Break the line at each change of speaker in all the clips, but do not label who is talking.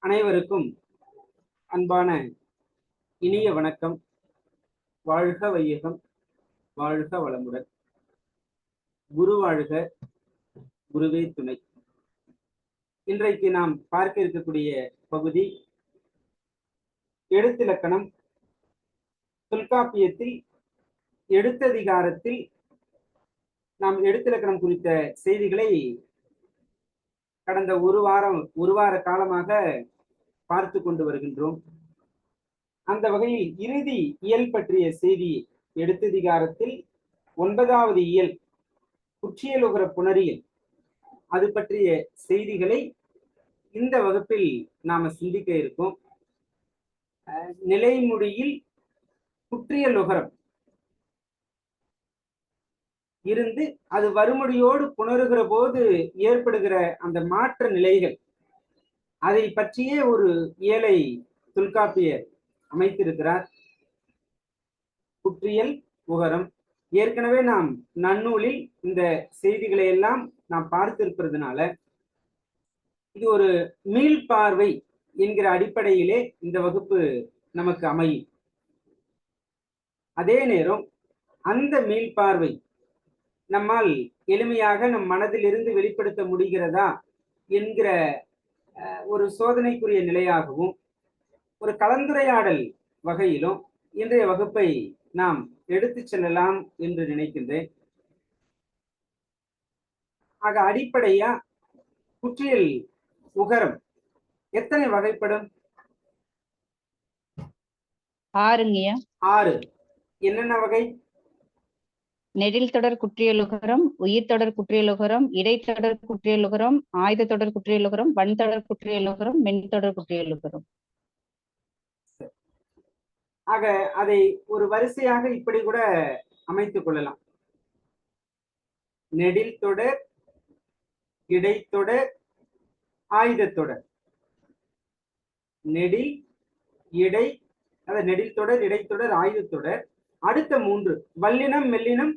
அனைவருக்கும் அன்பான இனிய வணக்கம். வாழ்க வையகம், வாழ்க வளமுடன். குரு வாழ்க, குருவே துணை. இன்றைக்கு நாம் பார்க்க இருக்கக்கூடிய பகுதி எழுத்திலக்கணம். தொல்காப்பியத்தில் எழுத்ததிகாரத்தில் நாம் எழுத்திலக்கணம் குறித்த செய்திகளை கடந்த ஒரு வார காலமாக பார்த்து கொண்டு வருகின்றோம். அந்த வகையில் இறுதி இயல் பற்றிய செய்தி எழுத்ததிகாரத்தில் 9வது இயல் குற்றியலுகர புணரியல், அது பற்றிய செய்திகளை இந்த வகுப்பில் நாம சிந்திக்க இருக்கோம். நிலைமொழியில் குற்றியலுகரம் இருந்து அது வறுமொழியோடு புணருகிற போது ஏற்படுகிற அந்த மாற்ற நிலைகள், அதை பற்றியே ஒரு இயலை தொல்காப்பியர் அமைத்திருக்கிறார். குற்றியல் உகரம் ஏற்கனவே நாம் நன்னூலில் இந்த செய்திகளை எல்லாம் நாம் பார்த்திருப்பதனால இது ஒரு மீள்பார்வை என்கிற அடிப்படையிலே இந்த வகுப்பு நமக்கு அமையும். அதே நேரம் அந்த மீள்பார்வை நம்மால் எளிமையாக நம் மனதில் இருந்து வெளிப்படுத்த முடிகிறதா என்கிற ஒரு சோதனைக்குரிய நிலையாகவும் ஒரு கலந்துரையாடல் வகையிலும் இன்றைய வகுப்பை நாம் எடுத்து செல்லலாம் என்று நினைக்கின்றேன். ஆக அடிப்படையா குற்றியல் உகரம் எத்தனை வகைப்படும்? 6. என்னென்ன வகை?
நெடில் தொடர் குற்றியலுகரம், உயிர் தொடர் குற்றியலுகரம், இடைத்தொடர் குற்றியலுகரம், ஆயுத தொடர் குற்றியலுகரம், வன்தொடர் குற்றியலுகரம், மென்தொடர் குற்றியலுகரம்.
ஆக அதை ஒரு வரிசையாக இப்படி கூட அமைத்துக் கொள்ளலாம். நெடில் தொடர், இடைத்தொடர், ஆயுதத்தொடர். நெடில், இடை, நெடில் தொடர், இடைத்தொடர், ஆயுதத்தொடர். அடுத்த 3 வல்லினம், மெல்லினம்,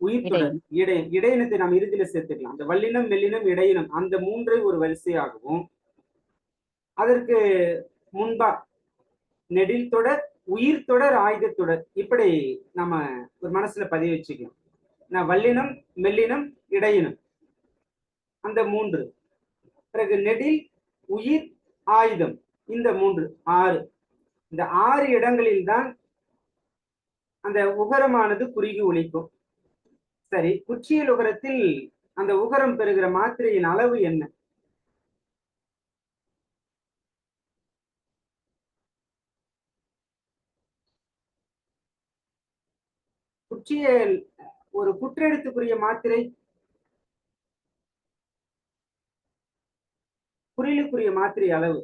உயிர்த்தொடர், இடையினத்தை நாம் இறுதியில சேர்த்துக்கலாம். அந்த வல்லினம், மெல்லினம், இடையினம் அந்த 3 ஒரு வரிசையாகவும், அதற்கு முன்பா நெடில் தொடர், உயிர் தொடர், ஆயுதத்தொடர் இப்படி நம்ம ஒரு மனசுல பதிவு வச்சுக்கலாம். வல்லினம், மெல்லினம், இடையினம் அந்த 3. பிறகு நெடில், உயிர், ஆயுதம் இந்த 3, 6. இந்த 6 இடங்களில் தான் அந்த உகரமானது குறுகி ஒலிக்கும். சரி, குற்றியல் உகரத்தில் அந்த உகரம் பெறுகிற மாத்திரையின் அளவு என்ன? குற்றியல் ஒரு குற்றெழுத்துக்குரிய மாத்திரை, குறிலுக்குரிய மாத்திரை அளவு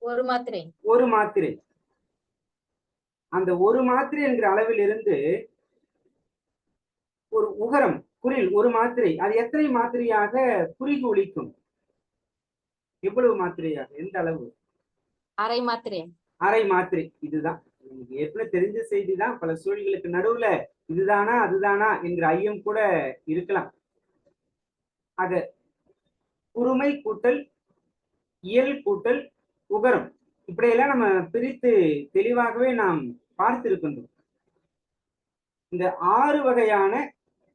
1 மாத்திரை.
1 மாத்திரை. அந்த 1 மாத்திரை என்கிற அளவில் இருந்து ஒரு உகரம் குறில் 1 மாத்திரை, அது எத்தனை மாத்திரையாக குறுகி ஒலிக்கும்? எவ்வளவு மாத்திரையாக, எந்த அளவு?
அரை மாத்திரை.
அரை மாத்திரை. இதுதான் ஏற்கனவே தெரிஞ்ச செய்தி தான். பல சூழல்களுக்கு நடுவுல இதுதானா அதுதானா என்கிற ஐயம் கூட இருக்கலாம். ஆக குறுமை கூட்டல் இயல் கூட்டல் உகரம் இப்படியெல்லாம் நம்ம பிரித்து தெளிவாகவே நாம் பார்த்திருக்கின்றோம். இந்த 6 வகையான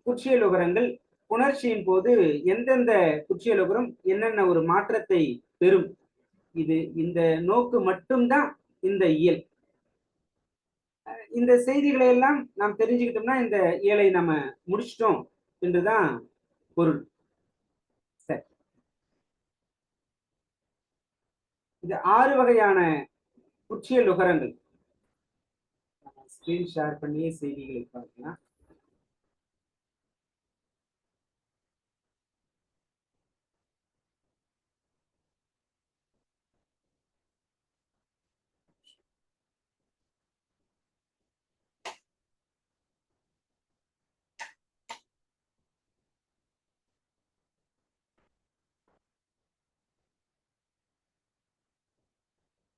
குற்றியல் உகரங்கள் புணர்ச்சியின் போது எந்தெந்த குற்றியல் உகரம் என்னென்ன ஒரு மாற்றத்தை பெறும், இது இந்த நோக்கு மட்டும்தான் இந்த இயல். இந்த செய்திகளை எல்லாம் நாம் தெரிஞ்சுக்கிட்டோம்னா இந்த இயலை நம்ம முடிச்சிட்டோம் என்றுதான் பொருள். சரி, இந்த 6 வகையான குற்றியல் உகரங்கள் ஸ்கிரீன் ஷேர் பண்ணியே செய்திகளை பார்க்கலாம்.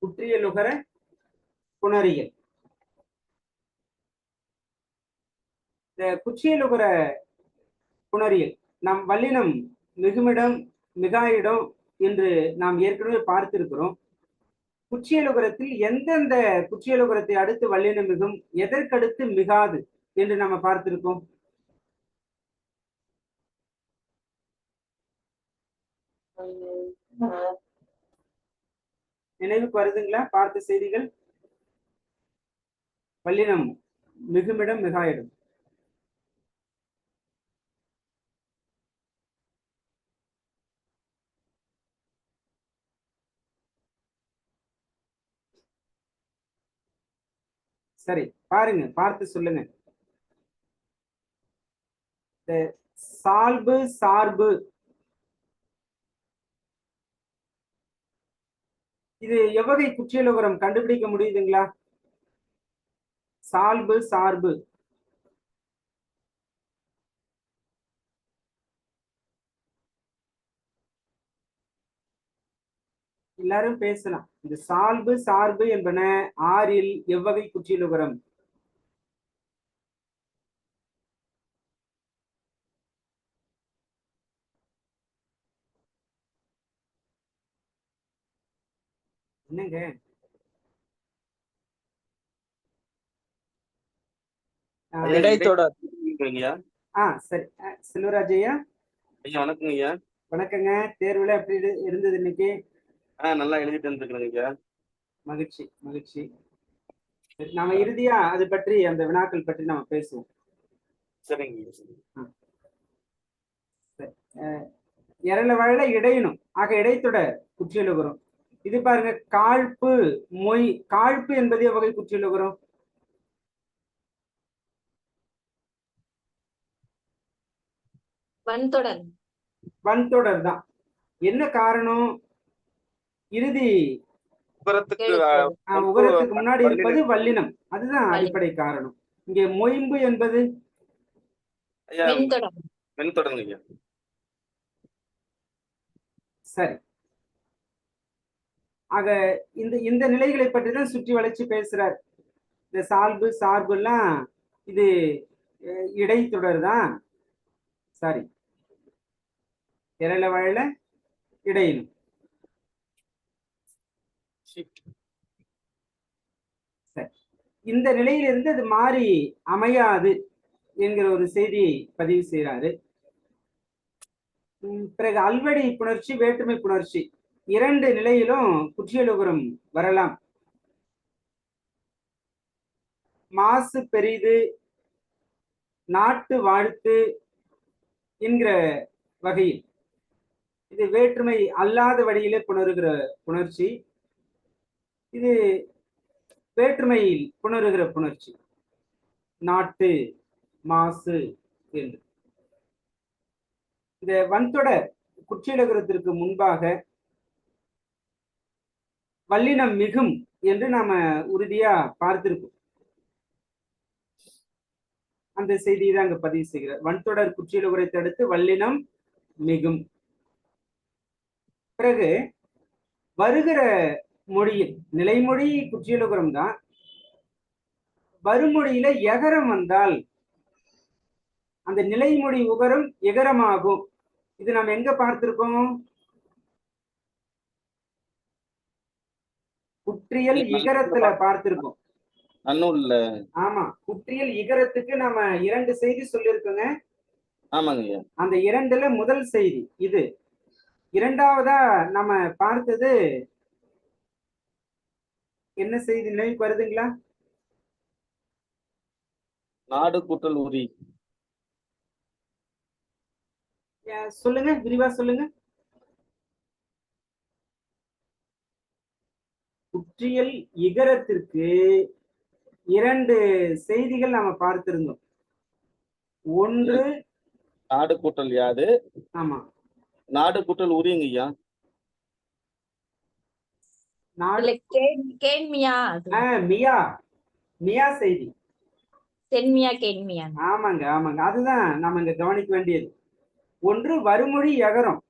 குற்றியலுகர புணரியல். இந்த குற்றியலுகர புணரியல் நம் வல்லினம் மிகுமிடம் மிகாயிடம் என்று நாம் ஏற்கனவே பார்த்திருக்கிறோம். குற்றியலுகரத்தில் எந்தெந்த குற்றியலுகரத்தை அடுத்து வல்லினம் மிகும், எதற்கடுத்து மிகாது என்று நம்ம பார்த்திருக்கோம்? நினைவுக்கு வருதுங்களா பார்த்த செய்திகள்? வல்லினம் மிகுமிடம் மிகாயிடம். சரி, பாருங்க, பார்த்து சொல்லுங்க. சால்பு சார்பு இது எவ்வகை குற்றியலுகரம் கண்டுபிடிக்க முடியுதுங்களா? சால்பு சார்பு எல்லாரும் பேசலாம். இந்த சால்பு சார்பு என்பன ஆறில் எவ்வகை குற்றியலுகரம்? என்னங்க
இடைத்தொடர்.
சரி, செல்வராஜ் ஐயா
வணக்கங்க ஐயா.
வணக்கங்க. தேர்வுல எப்படி இருந்தது இன்னைக்கு?
நல்லா எழுதிட்டு வந்துருக்கேங்க ஐயா.
மகிழ்ச்சி மகிழ்ச்சி. நாம இறுதியா அது பற்றி, அந்த வினாக்கள் பற்றி நம்ம பேசுவோம்.
சரிங்க.
இரல வாழ இடையணும் ஆக இடைத்தொடர் குற்றியலுகரம். இது பாருங்க, காழ்ப்பு மொய். காழ்ப்பு என்பது எவ்வகை குற்றியலுகரம்?
வன்தொடர்.
வன்தொடர் தான். என்ன காரணம்? இறுதி உகரத்துக்கு முன்னாடி இருப்பது வல்லினம், அதுதான் அடிப்படை காரணம். இங்கே மொயம்பு என்பது சரி. ஆக இந்த நிலைகளை பற்றி தான் சுற்றி வளைச்சு பேசுறார். இந்த சால்பு சார்பு எல்லாம் இது இடைத்தொடர் தான். சரி, இரல வாழ இடையினும். சரி, இந்த நிலையிலிருந்து அது மாறி அமையாது என்கிற ஒரு செய்தியை பதிவு செய்கிறாரு. பிறகு அல்வடி புணர்ச்சி, வேற்றுமை புணர்ச்சி இரண்டு நிலையிலும் குற்றியலுகரம் வரலாம். மாசு பெரிது, நாட்டு வாழ்த்து என்கிற வகையில் இது வேற்றுமை அல்லாத வழியிலே புணருகிற புணர்ச்சி. இது வேற்றுமையில் புணருகிற புணர்ச்சி, நாட்டு மாசு என்று. இந்த வன்தொடர் குற்றியலுகரத்திற்கு முன்பாக வல்லினம் மிகும் என்று நாம உறுதியா பார்த்திருக்கோம். அந்த செய்தியை தான் அங்க பதிவு செய்கிறார். வன்தொடர் குற்றியலுகரத்தை அடுத்து வல்லினம் மிகும். பிறகு வருகிற மொழியில் நிலைமொழி குற்றியலுகரம் தான். வருமொழியில எகரம் வந்தால் அந்த நிலைமொழி உகரம் எகரமாகும். இது நம்ம எங்க பார்த்திருக்கோம்? குற்றியல் இகரத்துல பார்த்திருக்கோம். ஆமா, குற்றியல் இகரத்துக்கு நாம இரண்டு செய்தி சொல்லியிருக்கோங்க. அந்த இரண்டுல முதல் செய்தி இது. இரண்டாவதா நம்ம பார்த்தது என்ன செய்தி நினைவுக்கு வருதுங்களா?
நாடு கூட்டல் உரி.
சொல்லுங்க, விரிவா சொல்லுங்க. குற்றியல் இகரத்திற்கு இரண்டு செய்திகள் நாம பார்த்திருந்தோம். ஒன்று
நாடு கூட்டல் யாது.
ஆமா,
நாடு கூட்டல் உரிங்க ஐயா.
மியா மியா செய்தி.
ஆமாங்க
ஆமாங்க, அதுதான் நாம இங்க கவனிக்க வேண்டியது. ஒன்று வருமொழி எகரம்.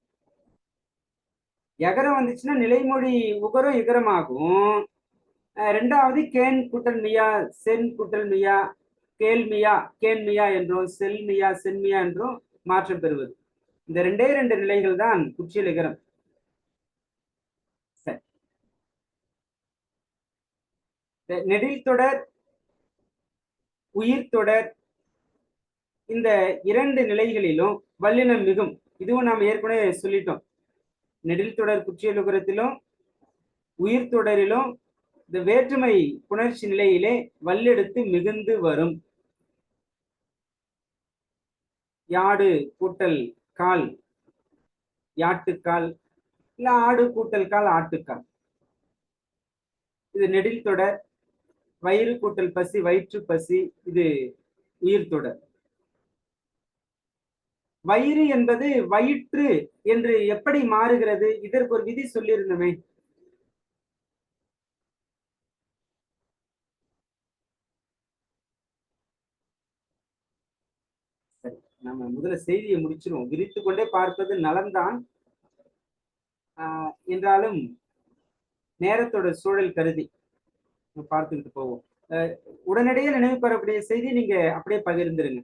எகரம் வந்துச்சுன்னா நிலைமொழி உகரம் இகரமாகும். ரெண்டாவது கேன் குட்டல் மியா, சென் குட்டல் மியா, கேள்மியா கேன்மியா என்றும், செல்மியா சென்மியா என்றும் மாற்றம் பெறுவது. இந்த ரெண்டே ரெண்டு நிலைகள் தான் குற்றியலுகரம். சரி, நெடில் தொடர், உயிர் தொடர், இந்த இரண்டு நிலைகளிலும் வல்லினம் மிகும். இதுவும் நாம் ஏற்கனவே சொல்லிட்டோம். நெடில் தொடர் குற்றியலுகரத்திலும் உயிர் தொடரிலும் இந்த வேற்றுமை புணர்ச்சி நிலையிலே வல்லெடுத்து மிகுந்து வரும். யாடு கூட்டல் கால் யாட்டுக்கால், இல்ல ஆடு கூட்டல் கால் ஆட்டுக்கால், இது நெடில் தொடர். வயிறு கூட்டல் பசி வயிற்று பசி, இது உயிர் தொடர். வயிறு என்பது வயிற்று என்று எப்படி மாறுகிறது? இதற்கு ஒரு விதி சொல்லியிருந்தோமே. சரி, நம்ம முதல்ல செய்தியை முடிச்சிருவோம். விரித்து கொண்டே பார்ப்பது நலம்தான், என்றாலும் நேரத்தோட சூழல் கருதி பார்த்துக்கிட்டு போவோம். உடனடியே நினைவு பெறக்கூடிய செய்தி நீங்க அப்படியே பகிர்ந்துருங்க.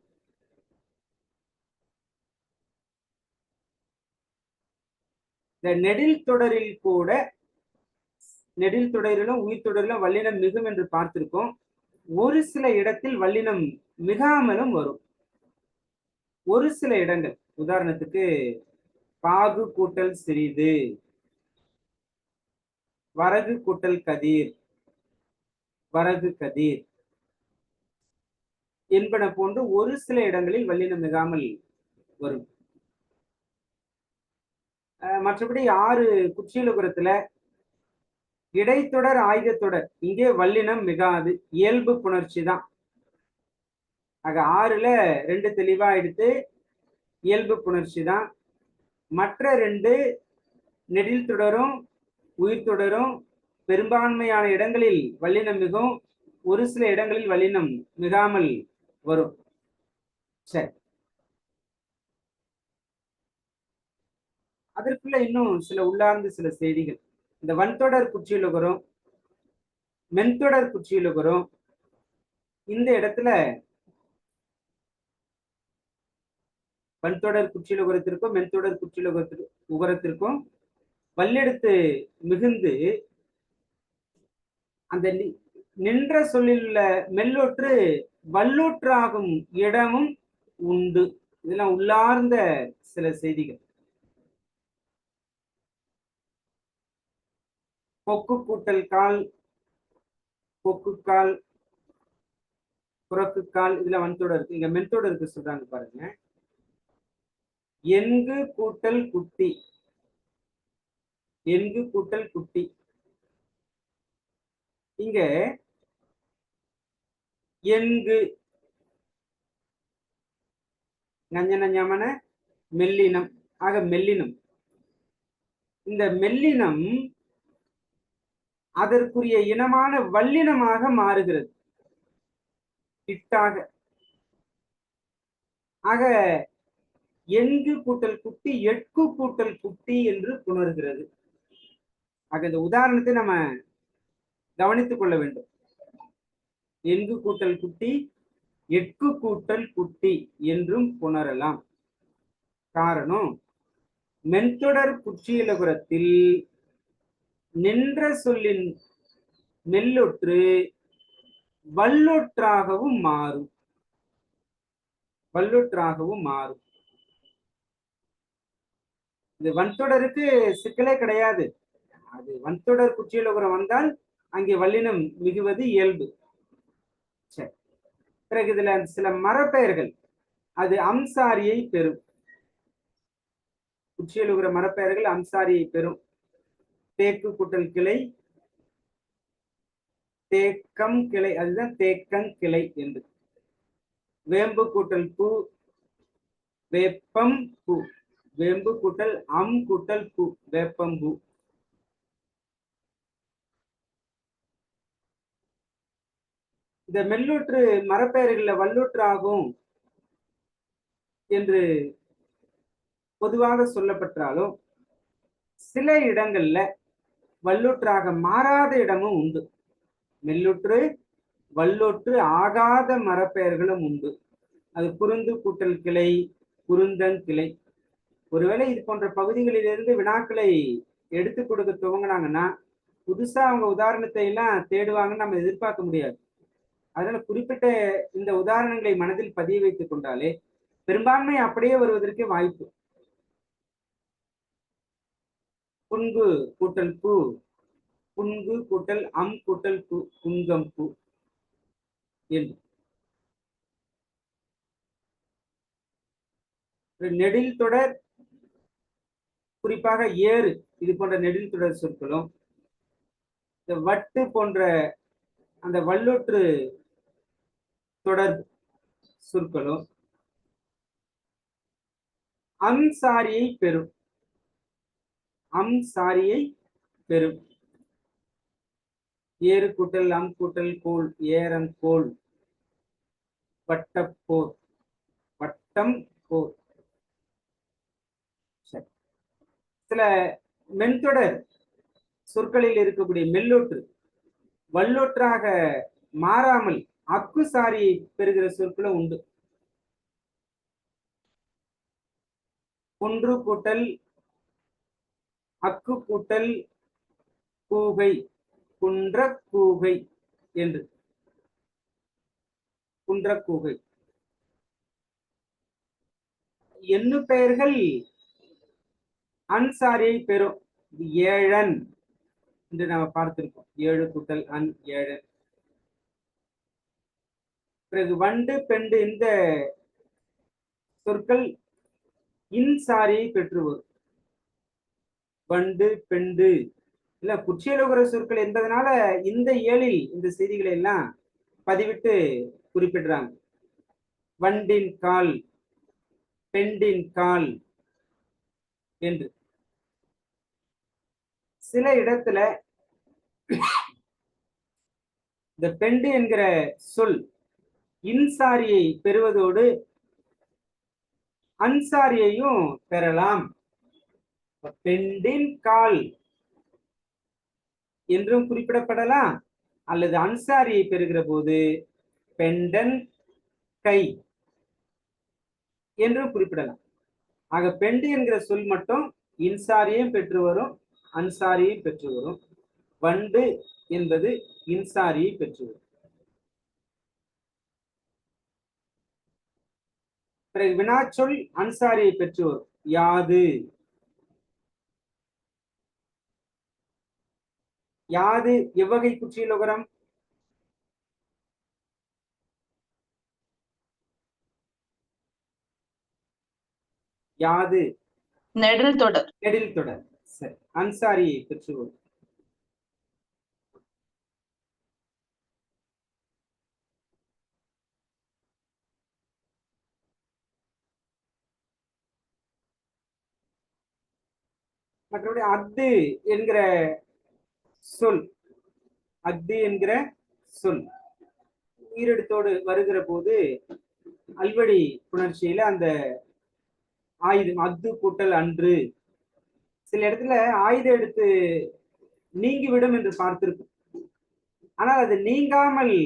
இந்த நெடில் தொடரில் கூட, நெடில் தொடரிலும் உயிர் தொடரிலும் வல்லினம் மிகும் என்று பார்த்திருக்கோம். ஒரு சில இடத்தில் வல்லினம் மிகாமலும் வரும். ஒரு சில இடங்கள், உதாரணத்துக்கு பாகு கூட்டல் சிறிது, வரகு கூட்டல் கதிர், வரகு கதிர் என்பன போன்று ஒரு சில இடங்களில் வல்லினம் மிகாமல் வரும். மற்றபடி 6 குற்றியலுகரத்துல இடைத்தொடர் ஆயுதத்தொடர் இங்கே வல்லினம் மிகாது, இயல்பு புணர்ச்சி தான். ஆக 6ல 2 தெளிவா எடுத்து இயல்பு புணர்ச்சி தான். மற்ற 2 நெடில் தொடரும் உயிர் தொடரும் பெரும்பான்மையான இடங்களில் வல்லினம் மிகும், ஒரு சில இடங்களில் வல்லினம் மிகாமல் வரும். சரி, அதற்குள்ள இன்னும் சில உள்ளார்ந்த சில செய்திகள். இந்த வன்தொடர் குற்றியலுகரம், மென்தொடர் குற்றியலுகரம், இந்த இடத்துல வன்தொடர் குற்றியலுகரத்திற்கும் மென்தொடர் குற்றியலுகரத்திற்கும் வல்லெடுத்து மிகுந்து அந்த நின்ற சொல்லில் உள்ள மெல்லொற்று வல்லொற்றாகும் இடமும் உண்டு. இதெல்லாம் உள்ளார்ந்த சில செய்திகள். கொக்கு கூட்டல் கால், கொக்கு கால், புறக்கு கால், இதுல வன்தொடர் இருக்கு. இங்க மென்தொடருக்கு சொல்றாங்க பாருங்க. என்கு கூட்டல் குட்டி, என்கு கூட்டல் குட்டி, இங்க என்கு நஞ்சன மெல்லினம், ஆக மெல்லினம். இந்த மெல்லினம் அதற்குரிய இனமான வல்லினமாக மாறுகிறது, இட்டாக. ஆக என்கு கூட்டல் குட்டி எட்கு கூட்டல் குட்டி என்று புணர்கிறது. ஆக இந்த உதாரணத்தை நம்ம கவனித்துக் கொள்ள வேண்டும். என்கு கூட்டல் குட்டி எட்கு கூட்டல் குட்டி என்றும் புணரலாம். காரணம், மென்தொடர் குற்றியலுகரத்தில் நின்ற சொல்லின் மெல்லொற்று வல்லொற்றாகவும் மாறும், வல்லொற்றாகவும் மாறும். இது வன்தொடருக்கு சிக்கலே கிடையாது. அது வன்தொடர் குற்றியலுகரம் வந்தால் அங்கே வல்லினம் மிகுவது இயல்பு. சரி, பிறகு இதுல சில மரப்பெயர்கள் அது அம்சாரியை பெறும். குற்றியலுகர மரப்பெயர்கள் அம்சாரியை பெறும். தேக்கு கூட்டல் கிளை, தேக்கம் கிளை, அதுதான் தேக்கங் கிளை என்று. வேம்பு கூட்டல் பூ, வேப்பம் பூ, வேம்பு கூட்டல் அம் கூட்டல் பூ, வேப்பம்பூ. இந்த மெல்லூற்று மரப்பெயர்கள வல்லூற்று ஆகும் என்று பொதுவாக சொல்லப்பட்டாலும் சில இடங்கள்ல வல்லூற்றாக மாறாத இடமும் உண்டு. மெல்லூற்று வல்லூற்று ஆகாத மரப்பெயர்களும் உண்டு. அது குருந்து கூட்டல் கிளை, குருந்தங்கிளை. ஒருவேளை இது போன்ற பகுதிகளிலிருந்து வினாக்களை எடுத்து கொடுக்க துவங்கினாங்கன்னா புதுசா அவங்க உதாரணத்தை எல்லாம் தேடுவாங்கன்னு நம்ம எதிர்பார்க்க முடியாது. அதனால குறிப்பிட்ட இந்த உதாரணங்களை மனதில் பதிய வைத்துக் கொண்டாலே பெரும்பான்மை அப்படியே வருவதற்கு வாய்ப்பு. புன்கு கூட்டல் பூ, புன்கு கூட்டல் அம் கூட்டல் பூ, புங்கம் பூ என்று. நெடில் தொடர், குறிப்பாக ஏறு இது போன்ற நெடில் தொடர் சொற்களும், இந்த வட்டு போன்ற அந்த வல்லொற்று தொடர் சொற்களும் அம் சாரியை பெறும். அம் சாரியை பெறும். ஏறு கூட்டல் அம் கூட்டல் கோல், ஏரன் கோல், வட்டப்போர், வட்டம் போர். சில மென்தொடர் சொற்களில் இருக்கக்கூடிய மெல்லொற்று வல்லொற்றாக மாறாமல் அக்கு சாரியை பெறுகிற சொற்களும் உண்டு. ஒன்று கூட்டல் அக்கு கூட்டல் கூகை, குன்ற கூகை என்று. குன்ற கூகை. எண்ணு பெயர்கள் அன்சாரியை பெறும். ஏழன் என்று நாம பார்த்திருக்கோம். ஏழு கூட்டல் அன், ஏழன். பிறகு வண்டு பெண்டு இந்த சொற்கள் இன்சாரியை பெற்று வரும். வண்டு பெண்டு இல்ல குற்றியலுகர சொற்கள் என்பதனால இந்த ஏழில் இந்த செய்திகளை எல்லாம் பதிவிட்டு குறிப்பிடுறாங்க. வண்டின் கால், பெண்டின் கால் என்று. சில இடத்துல இந்த பெண்டு என்கிற சொல் இன்சாரியை பெறுவதோடு அன்சாரியையும் பெறலாம். பெண்டின் கால் என்றும் குறிப்பிடப்படலாம், அல்லது அன்சாரியை பெறுகிற போது பெண்டன் கை என்றும் குறிப்பிடலாம். ஆக பெண்டு என்கிற சொல் மட்டும் இன்சாரியும் பெற்று வரும், அன்சாரியும் பெற்று வரும். வண்டு என்பது இன்சாரியை பெற்று வரும். பிறகு வினாச்சொல் அன்சாரியை பெற்று வரும். யாது, யாது எவ்வகை குற்றியலுகரம்? யாது
நெடில் தொடர்.
நெடில் தொடர். சரி, அன்சாரியை பெற்று வரும். மற்றபடி அத்து என்கிற சொல், அத்து என்கிற சொல் உயிரெடுத்தோடு வருகிற போது அல்வழி புணர்ச்சியில அந்த ஆயுதம் அத்து கூட்டல் அன்று, சில இடத்துல ஆயுத எடுத்து நீங்கிவிடும் என்று பார்த்திருக்கும். ஆனால் அது நீங்காமல்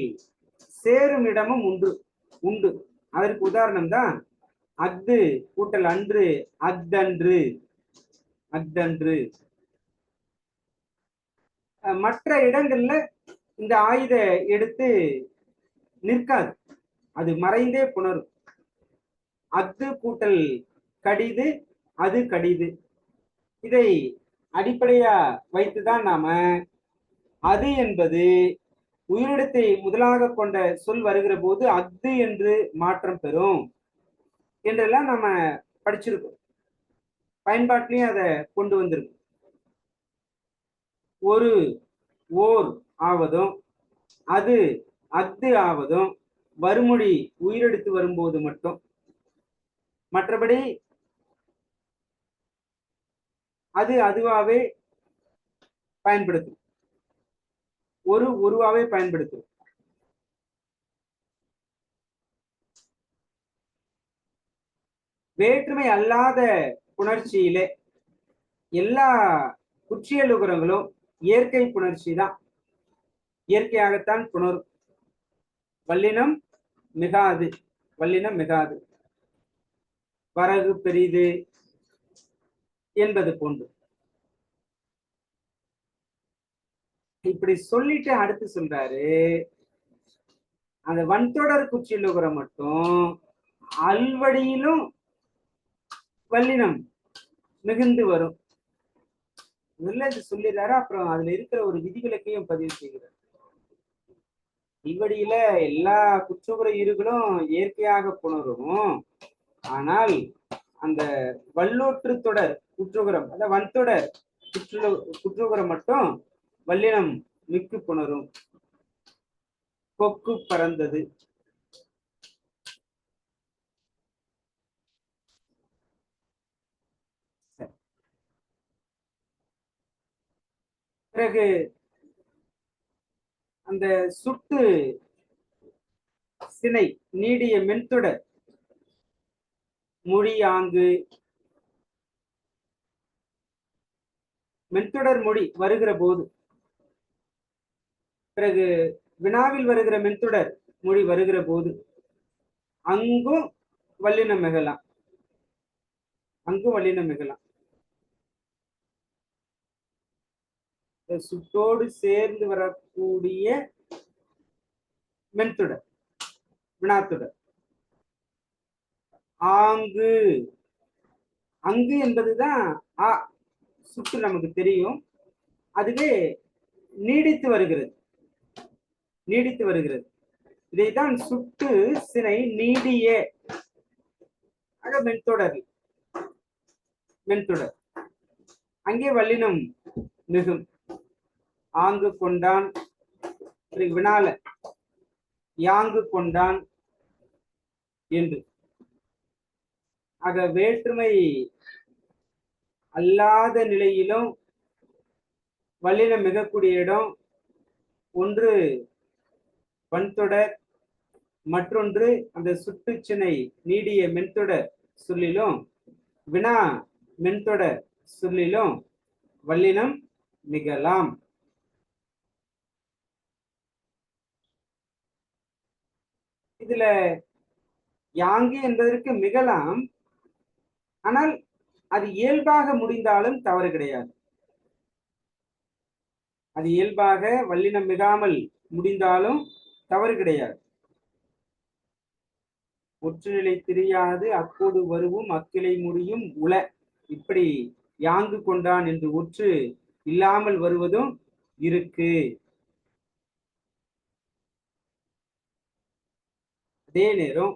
சேரும் இடமும் உண்டு. அதற்கு உதாரணம் தான் அத்து கூட்டல் அன்று, அத்தன்று, அத்தன்று. மற்ற இடங்கள்ல இந்த ஆயுத எடுத்து நிற்காது, அது மறைந்தே புணரும். அத்து கூட்டல் கடிது, அது கடிது. இதை அடிப்படையா வைத்துதான் நாம அது என்பது உயிரிடத்தை முதலாக கொண்ட சொல் வருகிற போது அத்து என்று மாற்றம் பெறும் என்றெல்லாம் நம்ம படிச்சிருக்கோம். பயன்பாட்டிலையும் அதை கொண்டு வந்திருக்கும். ஒரு ஓர் ஆவதும் அது அத்து ஆவதும் வறுமொழி உயிரெடுத்து வரும்போது மட்டும். மற்றபடி அது அதுவாவே பயன்படுத்தும், ஒரு உருவாவே பயன்படுத்தும். வேற்றுமை அல்லாத புணர்ச்சியிலே எல்லா குற்றியலுகரங்களும் இயற்கை புணர்ச்சி தான், இயற்கையாகத்தான் புணரும். வல்லினம் மிகாது, வல்லினம் மிகாது. வரகு பெரிது, என்பது போன்று. இப்படி சொல்லிட்டு அடுத்து சொல்றாரு, அந்த வன்தொடர் குற்றியலுகரம் மட்டும் அல்வடியிலும் வல்லினம் மிகுந்து வரும். முதல்ல இது சொல்லிடுறாரு, அப்புறம் அதுல இருக்கிற ஒரு விதிவிலக்கையும் பதிவு செய்கிறார். இவ்வடியில எல்லா குற்றுகுற ஈறுகளும் இயற்கையாக புணரும். ஆனால் அந்த வல்லோற்று தொடர் குற்றுகுரம், அதாவது வன்தொடர் குற்றுகுரம் மட்டும் வல்லினம் மிக்கு புணரும். கொக்கு பறந்தது. பிறகு அந்த சுட்டு சினை நீடிய மென்தொடர் மொழி ஆங்கு, மென்தொடர் மொழி வருகிற போது, பிறகு வினாவில் வருகிற மென்தொடர் மொழி வருகிற போது அங்கும் வல்லினம் மிகலாம், அங்கும் வல்லினம் மிகலாம். சுட்டோடு சேர்ந்து வரக்கூடிய மென்தொடர் வினாத்தொடர். ஆங்கு, அங்கு என்பதுதான் சுட்டு நமக்கு தெரியும், அதுவே நீடித்து வருகிறது, நீடித்து வருகிறது. இதைதான் சுட்டு சினை நீடிய மென்தொடர், மென்தொடர் அங்கே வல்லினம் மிகும். ஆங்கு கொண்டான், வினால யாங்கு கொண்டான் என்று. ஆக வேற்றுமை அல்லாத நிலையிலும் வல்லினம் மிகக்கூடிய இடம் ஒன்று வன்தொடர், மற்றொன்று அந்த சுட்டுச்சினை நீடிய மென்தொடர் சொல்லிலும் வினா மென்தொடர் சொல்லிலும் வல்லினம் மிகலாம். இதுல யாங்கு என்பதற்கு மிகலாம், ஆனால் அது இயல்பாக முடிந்தாலும் தவறு கிடையாது. அது இயல்பாக வல்லினம் மிகாமல் முடிந்தாலும் தவறு கிடையாது. ஒற்றுநிலை தெரியாது அக்கோடு வருவும் அக்கிளை முடியும் உல, இப்படி யாங்கு கொண்டான் என்று ஒற்று இல்லாமல் வருவதும் இருக்கு. அதே நேரம்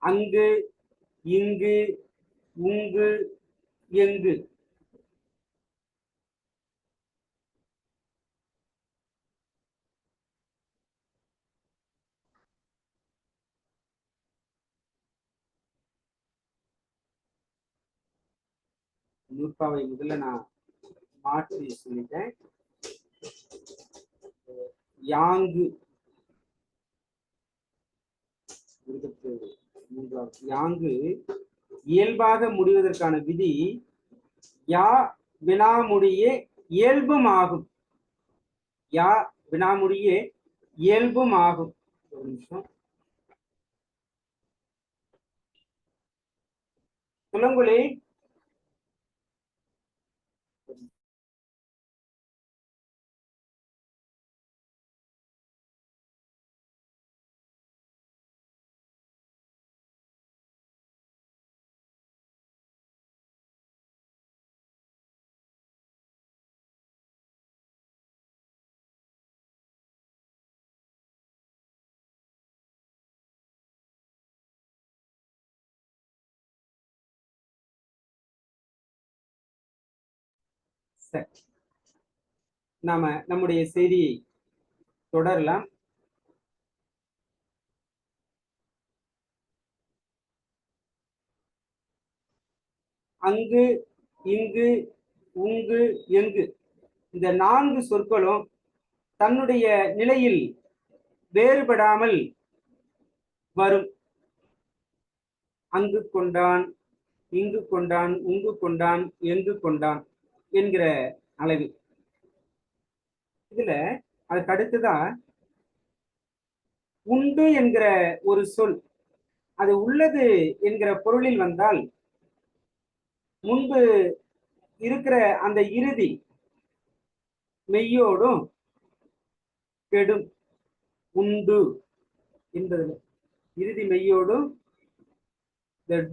அங்கு, இங்கு, உங்கு, எங்கு நூற்பாவை முதல்ல நான் மாற்றி சொல்லிட்டேன். யாங்கு யாங்கு இயல்பாக முடிவதற்கான விதி யா வினாமுடியே இயல்பும் ஆகும். யா வினாமுடியே இயல்பும் ஆகும். ஒரு நிமிஷம். புலங்குழி நாம நம்முடைய செய்தியை தொடரலாம். அங்கு, இங்கு, உங்கு, எங்கு இந்த 4 சொற்களும் தன்னுடைய நிலையில் வேறுபடாமல் வரும். அங்கு கொண்டான், இங்கு கொண்டான், உங்கு கொண்டான், எங்கு கொண்டான் என்கிற அளவில். இதுல அதுக்கு அடுத்துதான் உண்டு என்கிற ஒரு சொல், அது உள்ளது என்கிற பொருளில் வந்தால் முன்பு இருக்கிற அந்த இறுதி மெய்யோடும் கெடும். உண்டு என்பதுல இறுதி மெய்யோடும்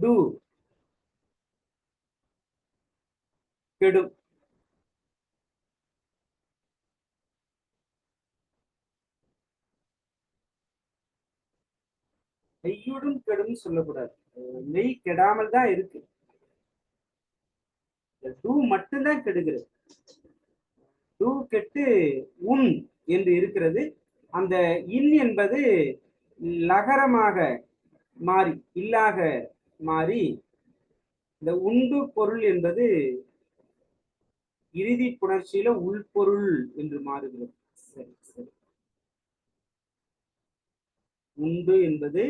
டு கெடும். மெய்யோடும் கெடும் சொல்லக்கூடாது. மெய் கெடாமல் தான் இருக்கு. டூ மட்டும்தான் கெடுகிறது. டூ கெட்டு உன் என்று இருக்கிறது. அந்த இன் என்பது லகரமாக மாறி இல்லாக மாறி இந்த உண்டு பொருள் என்பது இறுதி புணர்ச்சியில உள்பொருள் என்று மாறுகிறது. சரி சரி. உண்டு என்பது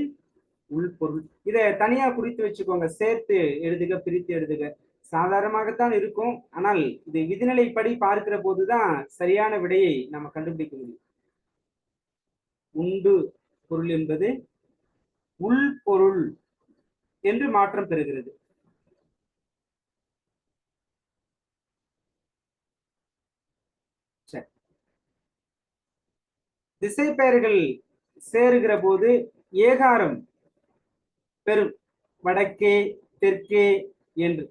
உள்பொருள். இதை தனியா குறித்து வச்சுக்கோங்க. சேர்த்து எழுதுக, பிரித்து எழுதுக. சாதாரணமாகத்தான் இருக்கும். ஆனால் இது விதிநிலைப்படி பார்க்கிற போதுதான் சரியான விடையை நம்ம கண்டுபிடிக்க முடியும். உண்டு பொருள் என்பது உள்பொருள் என்று மாற்றம் பெறுகிறது. சரி. திசை பெயர்கள் சேருகிற போது ஏகாரம் பெறும். வடக்கே, தெற்கே என்று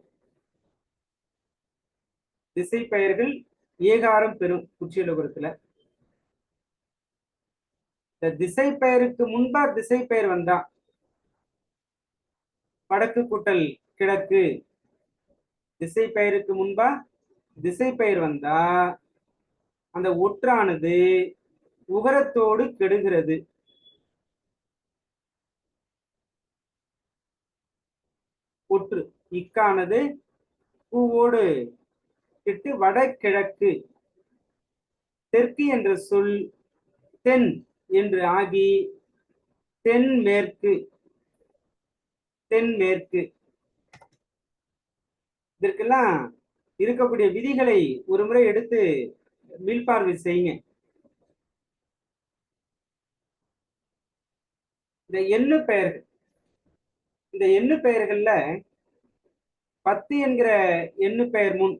திசை பெயர்கள் ஏகாரம் பெறும் குற்றியலுகரத்துல. இந்த திசை பெயருக்கு முன்பா திசை பெயர் வந்தா வடக்கு கூட்டல் கிழக்கு. திசை பெயருக்கு முன்பா திசை பெயர் வந்தா அந்த ஒற்றானது உகரத்தோடு கெடுகிறது. ஒற்று இக்கானது பூவோடு கெட்டு வடகிழக்கு. தெற்கு என்ற சொல் தென் என்று ஆகி தென்மேற்கு. தென்மேற்கு. இதற்கெல்லாம் இருக்கக்கூடிய விதிகளை ஒரு முறை எடுத்து மீள்பார்வை செய்யுங்க. இந்த எண்ணு பெயர்கள், இந்த எண்ணு பெயர்கள்ல 10 என்கிற எண்ணு பெயர் முன்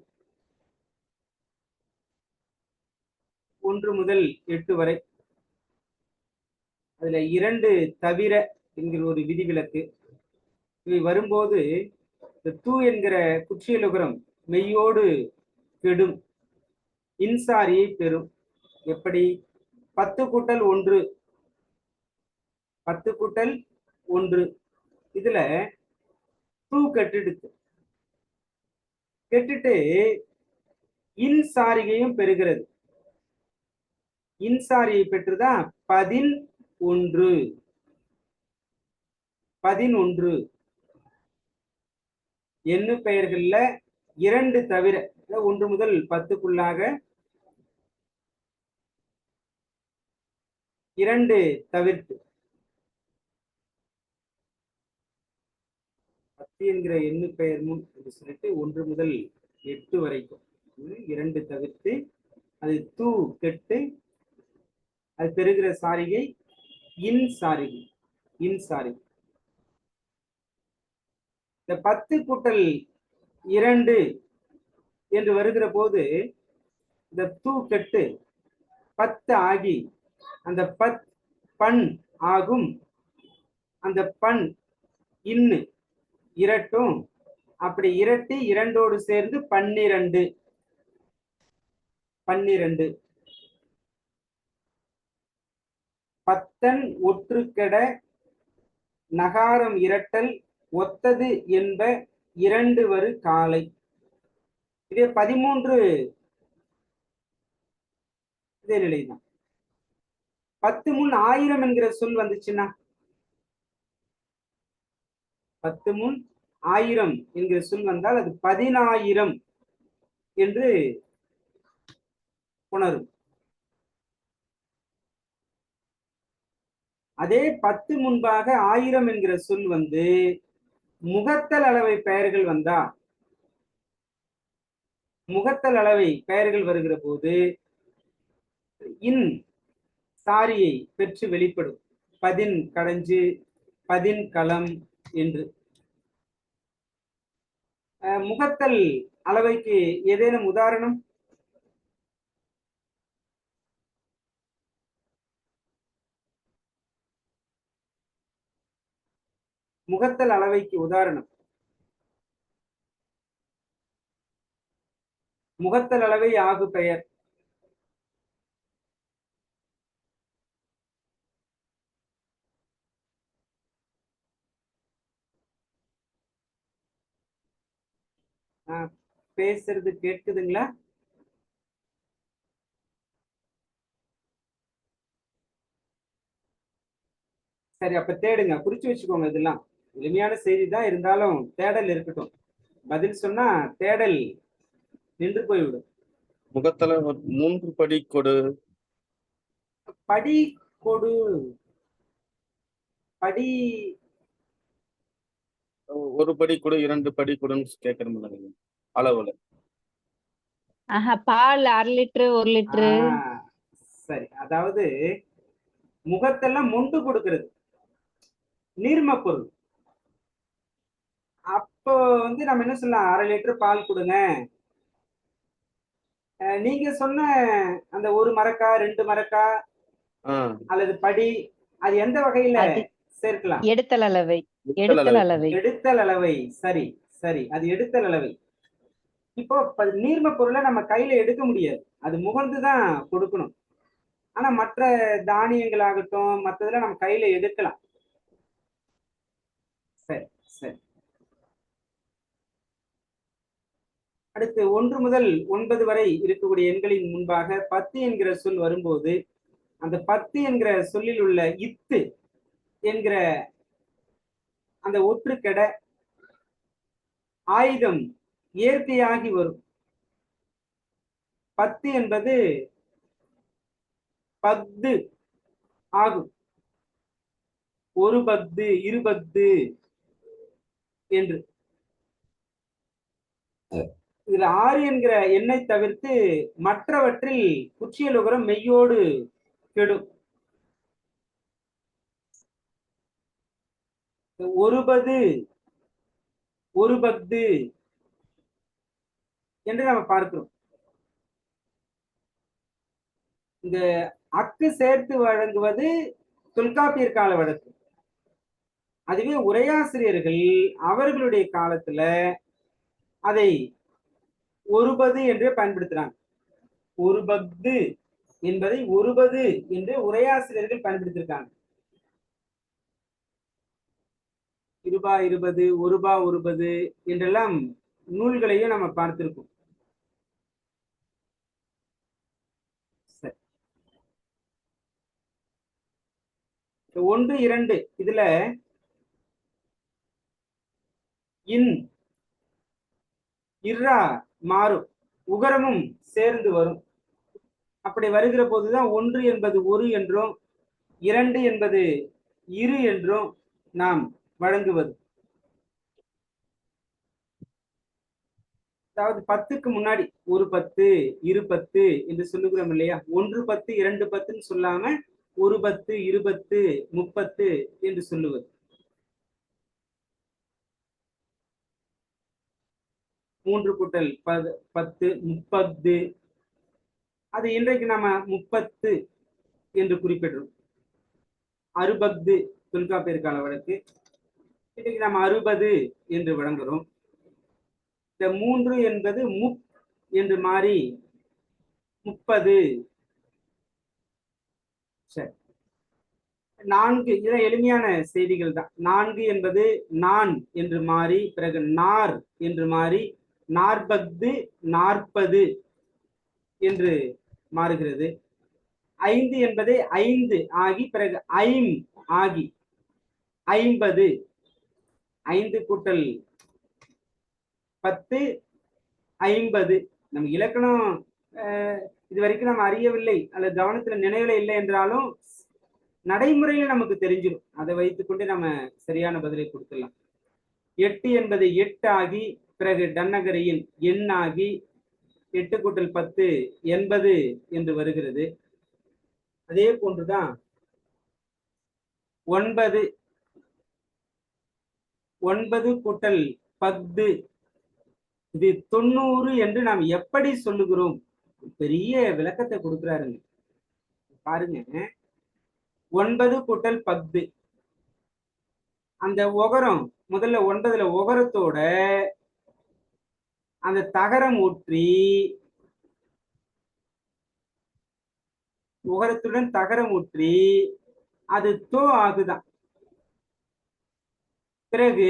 1 முதல் 8 வரை, அதுல 2 தவிர என்கிற ஒரு விதிவிலக்கு. இவை வரும்போது இந்த தூ என்கிற குற்றியலுகரம் மெய்யோடு கெடும், இன்சாரியை பெறும். எப்படி? 10 கூட்டல் 1, 10 கூட்டல் 1. இதுல தூ கெட்டுடுச்சு. கெட்டுட்டு இன்சாரிகையும் பெறுகிறது. இன்சாரியை பெற்றுதான் 11. 11 எண்ணு பெயர்கள்ல 2 தவிர 1 முதல் 10க்குள்ளாக 2 தவிர்த்து 10 என்கிற எண்ணு பெயர் முன் என்று சொல்லிட்டு 1 முதல் 8 வரைக்கும் 2 தவிர்த்து அது தூ கெட்டு அது பெறுகிற சாரிகை இன்சாரிகை. இன்சாரிகை. இந்த 10 கூட்டல் 2 என்று வருகிற போது இந்த தூ கெட்டு 10 ஆகி அந்த பண் ஆகும். அந்த பண் இன்னு இரட்டும். அப்படி இரட்டி 2ஓடு சேர்ந்து 12. 12 பத்தன் ஒற்று கெட நகாரம் இரட்டல் ஒத்தது என்ப 2 வரு காலை. இதே 13 இதே நிலைதான். 10 முன் 1000 என்கிற சொல் வந்துச்சுன்னா 10 முன் 1000 என்கிற சொல் வந்தால் அது 10000 என்று உணரும். அதே 10 முன்பாக 1000 என்கிற சொல் வந்து முகத்தல் அளவை பெயர்கள் வந்தா, முகத்தல் அளவை பெயர்கள் வருகிற போது இன் சாரியை பெற்று வெளிப்படும். 10 கடஞ்சு 10 களம் என்று. முகத்தல் அளவைக்கு ஏதேனும் உதாரணம்? முகத்தல் அளவைக்கு உதாரணம். முகத்தல் அளவை ஆகு பெயர். பேசுறது கேட்குதுங்களா? சரி, அப்ப தேடுங்க, குறிச்சு வச்சுக்கோங்க. இதெல்லாம் எளிமையான செய்தி தான், இருந்தாலும் தேடல் இருக்கட்டும். பதில் சொன்னா தேடல் நின்று போய்விடும்.
முகத்தல 3 படி கொடு.
படி கொடு. படி
ஒரு படி கொடு, 2 படி கொடுன்னு கேட்கணும் அளவுல.
பால் 1/2 லிட்டரு 1 லிட்டரு.
சரி, அதாவது முகத்தெல்லாம் மொண்டு கொடுக்கிறது, நீர்ம பொருள். அப்போ நம்ம என்ன சொல்லலாம், 1/2 லிட்டர் பால் கொடுங்க. நீங்க சொன்ன அந்த 1 மரக்கா 2 மரக்கா அல்லது படி, அது எந்த வகையில சேர்க்கலாம்?
எடுத்தல் அளவை. எடுத்தல் அளவை.
எடுத்தல் அளவை. சரி சரி, அது எடுத்தல் அளவை. இப்போ நீர்ம பொருளை நம்ம கையில எடுக்க முடியாது, அது முகர்ந்துதான் கொடுக்கணும். ஆனா மற்ற தானியங்கள் ஆகட்டும், மற்றதுல நம்ம கையில எடுக்கலாம். சரி சரி. அடுத்து 1 முதல் 9 வரை இருக்கக்கூடிய எண்களின் முன்பாக 10 என்கிற சொல் வரும்போது, அந்த 10 என்கிற சொல்லில் உள்ள இத்து என்கிற அந்த ஒற்றுக்கெட ஆயுதம் இயற்கையாகி வரும். 10 என்பது பத்து ஆகும். 1 பத்து 2 பத்து என்று. இதுல 6 என்கிற எண்ணை தவிர்த்து மற்றவற்றில் குற்றியலுகரம் மெய்யோடு கெடும். 1 பது 1 பத்து என்று நம்ம பார்க்கிறோம். இந்த அக்கு சேர்த்து வழங்குவது தொல்காப்பியர் கால வழக்கு. அதுவே உரையாசிரியர்கள் அவர்களுடைய காலத்துல அதை 1 பது என்றே பயன்படுத்துறாங்க. 1 பத்து என்பதை 1 பது என்று உரையாசிரியர்கள் பயன்படுத்தியிருக்காங்க. 2 20 1 1 பது என்றெல்லாம் நூல்களையும் நம்ம பார்த்திருக்கோம். 1 2 இதுல இன் இர்ரா மாறும், உகரமும் சேர்ந்து வரும். அப்படி வருகிற போதுதான் 1 என்பது 1 என்றும் 2 என்பது 2 என்றும் நாம் வழங்குவது. அதாவது 10க்கு முன்னாடி 1 10 2 10 என்று சொல்லுகிறோம் இல்லையா? 1 10 2 10ன்னு சொல்லாம 1 10 2 10 30 என்று சொல்லுவது. 3 கூட்டல் 10 30. அது இன்றைக்கு நாம 30 என்று குறிப்பிடுறோம். 60 தொல்காப்பியர் கால வழக்கு. இன்னைக்கு நம்ம 60 என்று வழங்குறோம். இந்த 3 என்பது முப் என்று மாறி 30. சரி, 4 இதெல்லாம் எளிமையான செய்திகள் தான். 4 என்பது நான் என்று மாறி பிறகு நார் என்று மாறி 40 40 என்று மாறுகிறது. 5 என்பதை 5 ஆகி பிறகு ஐம் ஆகி 50. 5 கூட்டல் 10 50. நம்ம இலக்கணம் இது வரைக்கும் நம்ம அறியவில்லை அல்லது கவனத்துல நினைவுல இல்லை என்றாலும் நடைமுறையில நமக்கு தெரிஞ்சிடும். அதை வைத்துக்கொண்டு நம்ம சரியான பதிலை கொடுத்துடலாம். 8 என்பது 8 ஆகி பிறகு டன்னகரியின் எண்ணாகி 8 கூட்டல் 10 80 என்று வருகிறது. அதே போன்றுதான் 9 கூட்டல் 10 இது 90 என்று நாம் எப்படி சொல்லுகிறோம்? பெரிய விளக்கத்தை கொடுக்கிறாருங்க. பாருங்க, 9 கூட்டல் 10. அந்த ஒகரம் முதல்ல 9ல ஒகரத்தோட அந்த தகரம் ஊற்றி, உகரத்துடன் தகரம் ஊற்றி அது தோ ஆகுதான். பிறகு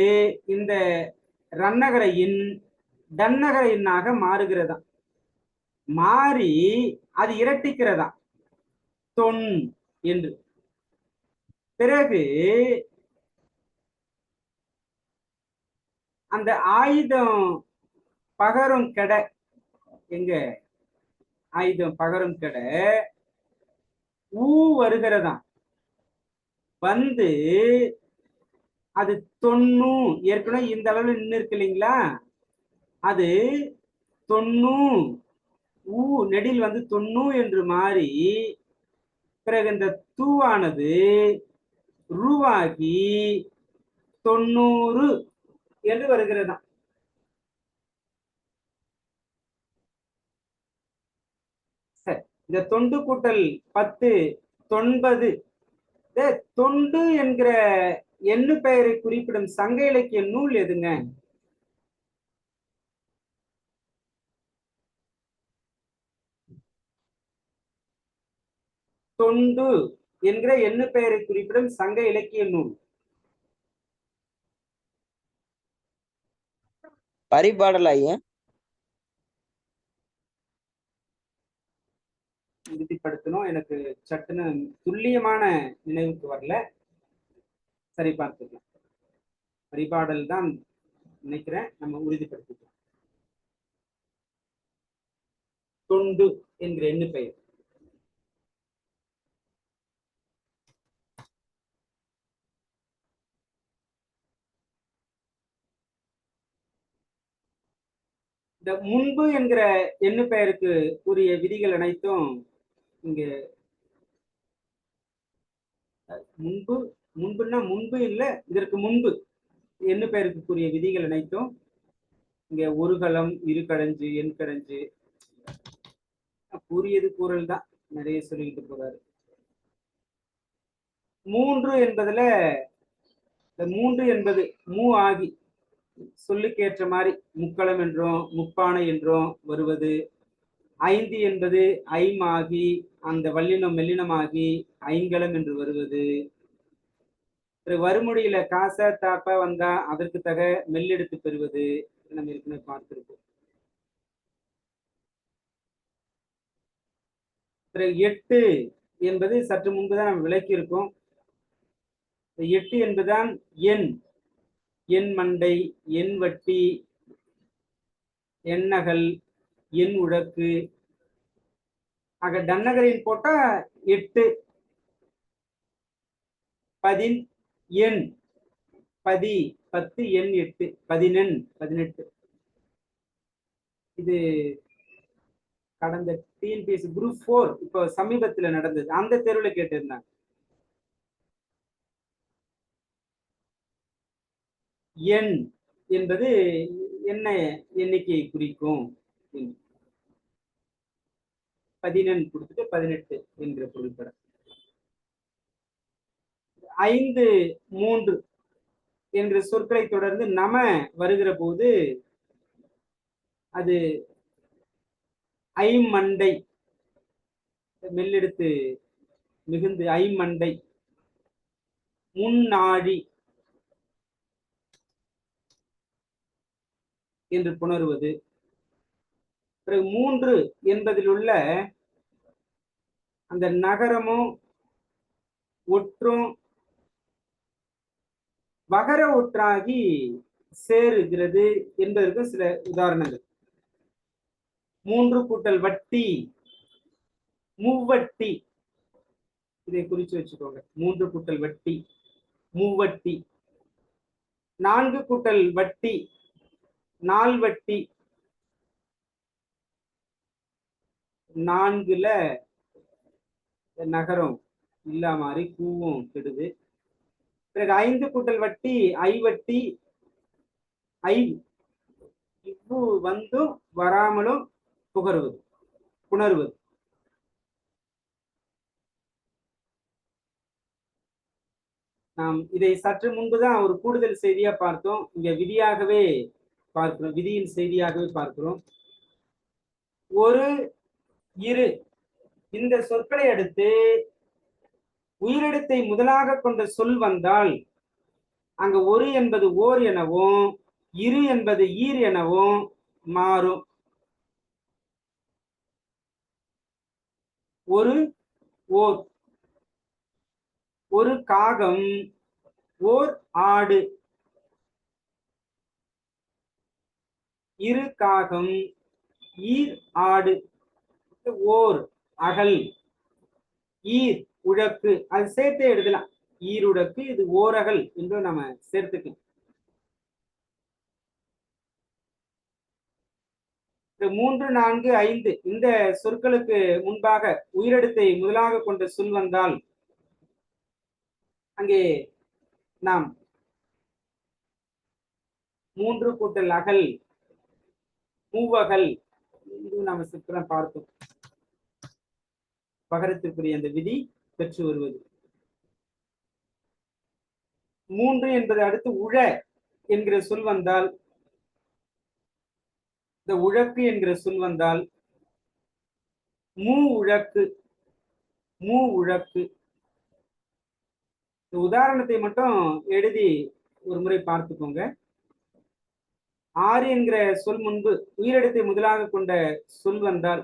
இந்த ரன்னகரையின் டன்னகரையினாக மாறுகிறதா, மாறி அது இரட்டிக்கிறதா தொன் என்று. பிறகு அந்த ஆயுதம் பகரும் கெட, எங்க ஆயுதம் பகரும் கெட ஊ வருகிறதா, வந்து அது தொன்னு, ஏற்கனவே இந்த அளவுல நின்று இருக்கு இல்லைங்களா, அது தொன்னு ஊ நெடில் வந்து தொன்னு என்று மாறி, பிறகு இந்த தூவானது ரூவாகி 90 என்று வருகிறதா. சரி, இந்த தொண்டு கூட்டல் 10 90. தொண்டு என்கிற எண்ணு பெயரை குறிப்பிடும் சங்க இலக்கிய நூல் எதுங்க? தொண்டு என்கிற எண்ணு பெயரை குறிப்பிடும் சங்க இலக்கிய நூல்.
பரிபாடல் ஐயா.
உறுதிப்படுத்தணும், எனக்கு சட்டுன்னு துல்லியமான நினைவுக்கு வரல, சரி பார்த்துக்கலாம். பரிபாடல் தான் நினைக்கிறேன், நம்ம உறுதிப்படுத்திக்கலாம். தொண்டு என்கிற எண்ணு பெயர். இந்த முன்பு என்கிற எண்ணு பெயருக்கு உரிய விதிகள் அனைத்தும் இங்க முன்பு, முன்புன்னா முன்பு இல்ல, இதற்கு முன்பு எண்ணு பெயருக்குரிய விதிகள் அனைத்தும் இங்க ஒருகலம், இருகடஞ்சு, எண் கடஞ்சு, கூறியது கூறல் தான் நிறைய சொல்லிக்கிட்டு போறாரு. 3 என்பதுல இந்த 3 என்பது மூ ஆகி சொல்லுக்கு ஏற்ற மாதிரி முக்களம் என்றும் முப்பானை என்றும் வருவது. 5 என்பது ஐமாகி அந்த வல்லினம் மெல்லினமாகி ஐங்கலம் என்று வருவது. வறுமொழியில காச தாப்ப வந்தா அதற்கு தக மெல்லெடுத்து பெறுவது நம்ம ஏற்கனவே பார்த்திருக்கோம். 8 என்பது சற்று முன்புதான் நம்ம விளக்கி இருக்கோம். 8 என்பதுதான் எண், எண் மண்டை, எண் வட்டி, எண்ணகல், எண் உழக்கு. ஆக டன்னகரின் போட்டா 8. 10 எண் 10 10 எண் 8 11 18. இது கடந்த டிஎன்பிஎஸ்சி குரூப் 4 இப்போ சமீபத்தில் நடந்தது, அந்த தேர்வுல கேட்டிருந்தாங்க. எண் என்பது என்ன எண்ணிக்கையை குறிக்கும்? 11 கொடுத்துட்டு 18 என்கிற பொருள்பட. 5 3 என்கிற சொற்களை தொடர்ந்து நம வருகிற போது அது ஐமண்டை, மெல்லெடுத்து மிகுந்து ஐமண்டை, முன்னாழி என்று புணருவது. பிறகு 3 என்பதில் உள்ள அந்த நகரமும் ஒற்றும் வகர ஒற்றாகி சேருகிறது என்பதற்கு சில உதாரணங்கள். 3 கூட்டல் வட்டி மூவட்டி, இதை குறிச்சு வச்சுக்கோங்க. 3 கூட்டல் வட்டி மூவட்டி. 4 கூட்டல் வட்டி நால்வட்டி. 4ல நகரம் இல்லா மாதிரி கூவும் கெடுது. பிறகு 5 கூட்டல் வட்டி ஐவட்டி, ஐ இவ்வு நினைவு வந்தும் வராமலும் புணர்வது. நாம் இதை சற்று முன்புதான் ஒரு கூடுதல் செய்தியா பார்த்தோம். இங்க விதியாகவே பார்க்கிறோம், விதியின் செய்தியாகவே பார்க்கிறோம். ஒரு, இரு இந்த சொற்களை அடுத்து உயிரெழுத்தை முதலாக கொண்ட சொல் வந்தால் அங்க ஒரு என்பது ஓர் எனவும் இரு என்பது ஈர் எனவும் மாறும். ஒரு, ஓர், ஒரு காகம், ஓர் ஆடு, இரு காகம், ஈர் ஆடு, ஓர் அகல், ஈர் உழக்கு, அது சேர்த்தே எழுதலாம். ஈருடக்கு, இது ஓரகல் என்று நம்ம சேர்த்துக்கலாம். 3, 4, 5 இந்த சொற்களுக்கு முன்பாக உயிரெழுத்தை முதலாக கொண்ட சொல் வந்தால் அங்கே நாம் 3 கூட்டல் அகல், மூவகல் இது நாம் சித்திரம் பார்த்தோம். பகரத்திற்குரிய அந்த விதி பெற்று வருவது. 3 என்பது அடுத்து உழ என்கிற சொல் வந்தால், இந்த உழக்கு என்கிற சொல் வந்தால் மூ உழக்கு, மூ உழக்கு. இந்த உதாரணத்தை மட்டும் எழுதி ஒரு முறை பார்த்துக்கோங்க. 6 என்கிற சொல் முன்பு உயிரெழுத்தை முதலாக கொண்ட சொல் வந்தால்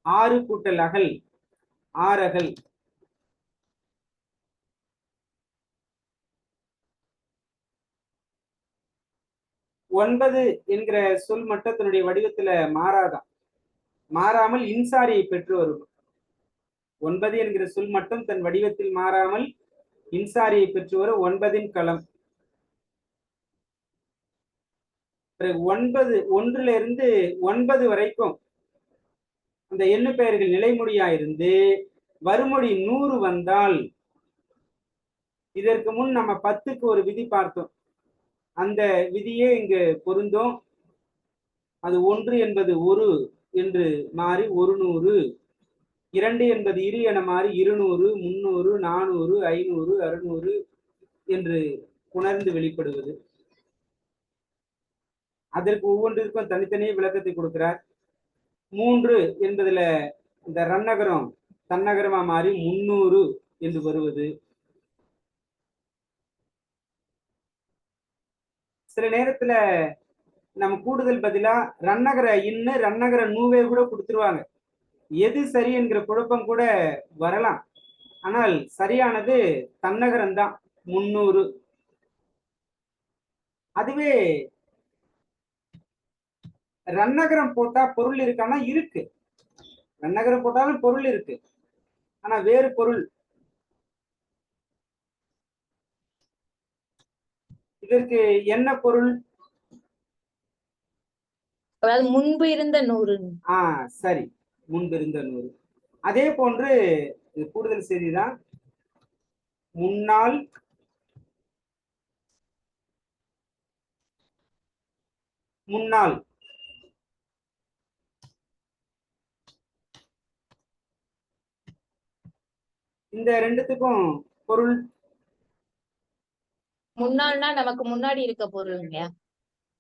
6 கூட்டல் அகல், ஆரகல். 9 என்கிற சொல் மட்டும் தன்னுடைய வடிவத்துல மாறாதான், மாறாமல் இன்சாரியை பெற்று வரும். 9 என்கிற சொல் மட்டும் தன் வடிவத்தில் மாறாமல் இன்சாரியை பெற்று வரும் 9 களம். 9 1ல இருந்து 9 வரைக்கும் அந்த எண்ணு பெயர்கள் நிலைமொழியா இருந்து வருமொழி 100 வந்தால், இதற்கு முன் நம்ம 10க்கு ஒரு விதி பார்த்தோம். அந்த விதியே இங்கு பொருந்தும். அது 1 என்பது ஒரு என்று மாறி 100, 2 என்பது இரு என மாறி 200, 300, 400, 500, 600 என்று உணர்ந்து வெளிப்படுவது. அதற்கு ஒவ்வொன்றிற்கும் தனித்தனியே விளக்கத்தை கொடுக்கிறார். 3 என்பதுல இந்த ரன்னகரம் தன்னகரமா மாறி 300 என்று வருவது. சில நேரத்துல நம்ம கூடுதல் பதிலா ரன்னகர இன்னு ரன்னகர நூவே கூட கொடுத்துருவாங்க. எது சரி என்கிற குழப்பம் கூட வரலாம். ஆனால் சரியானது தன்னகரம் தான் 300. அதுவே ரன்னகரம் போட்டா பொருள் இருக்கானா? இருக்கு. ரன்னகரம் போட்டாலும் பொருள் இருக்கு, ஆனா வேறு பொருள். இதற்கு என்ன பொருள்?
அதாவது முன்பு இருந்த 100.
சரி, முன்பு இருந்த 100. அதே போன்று இது கூடுதல் செய்திதான். முன்னாள், முன்னாள். இந்த ரெண்டுத்துக்கும் பொருள்
முன்னாள்னா நமக்கு முன்னாடி இருக்க பொருள் இல்லையா?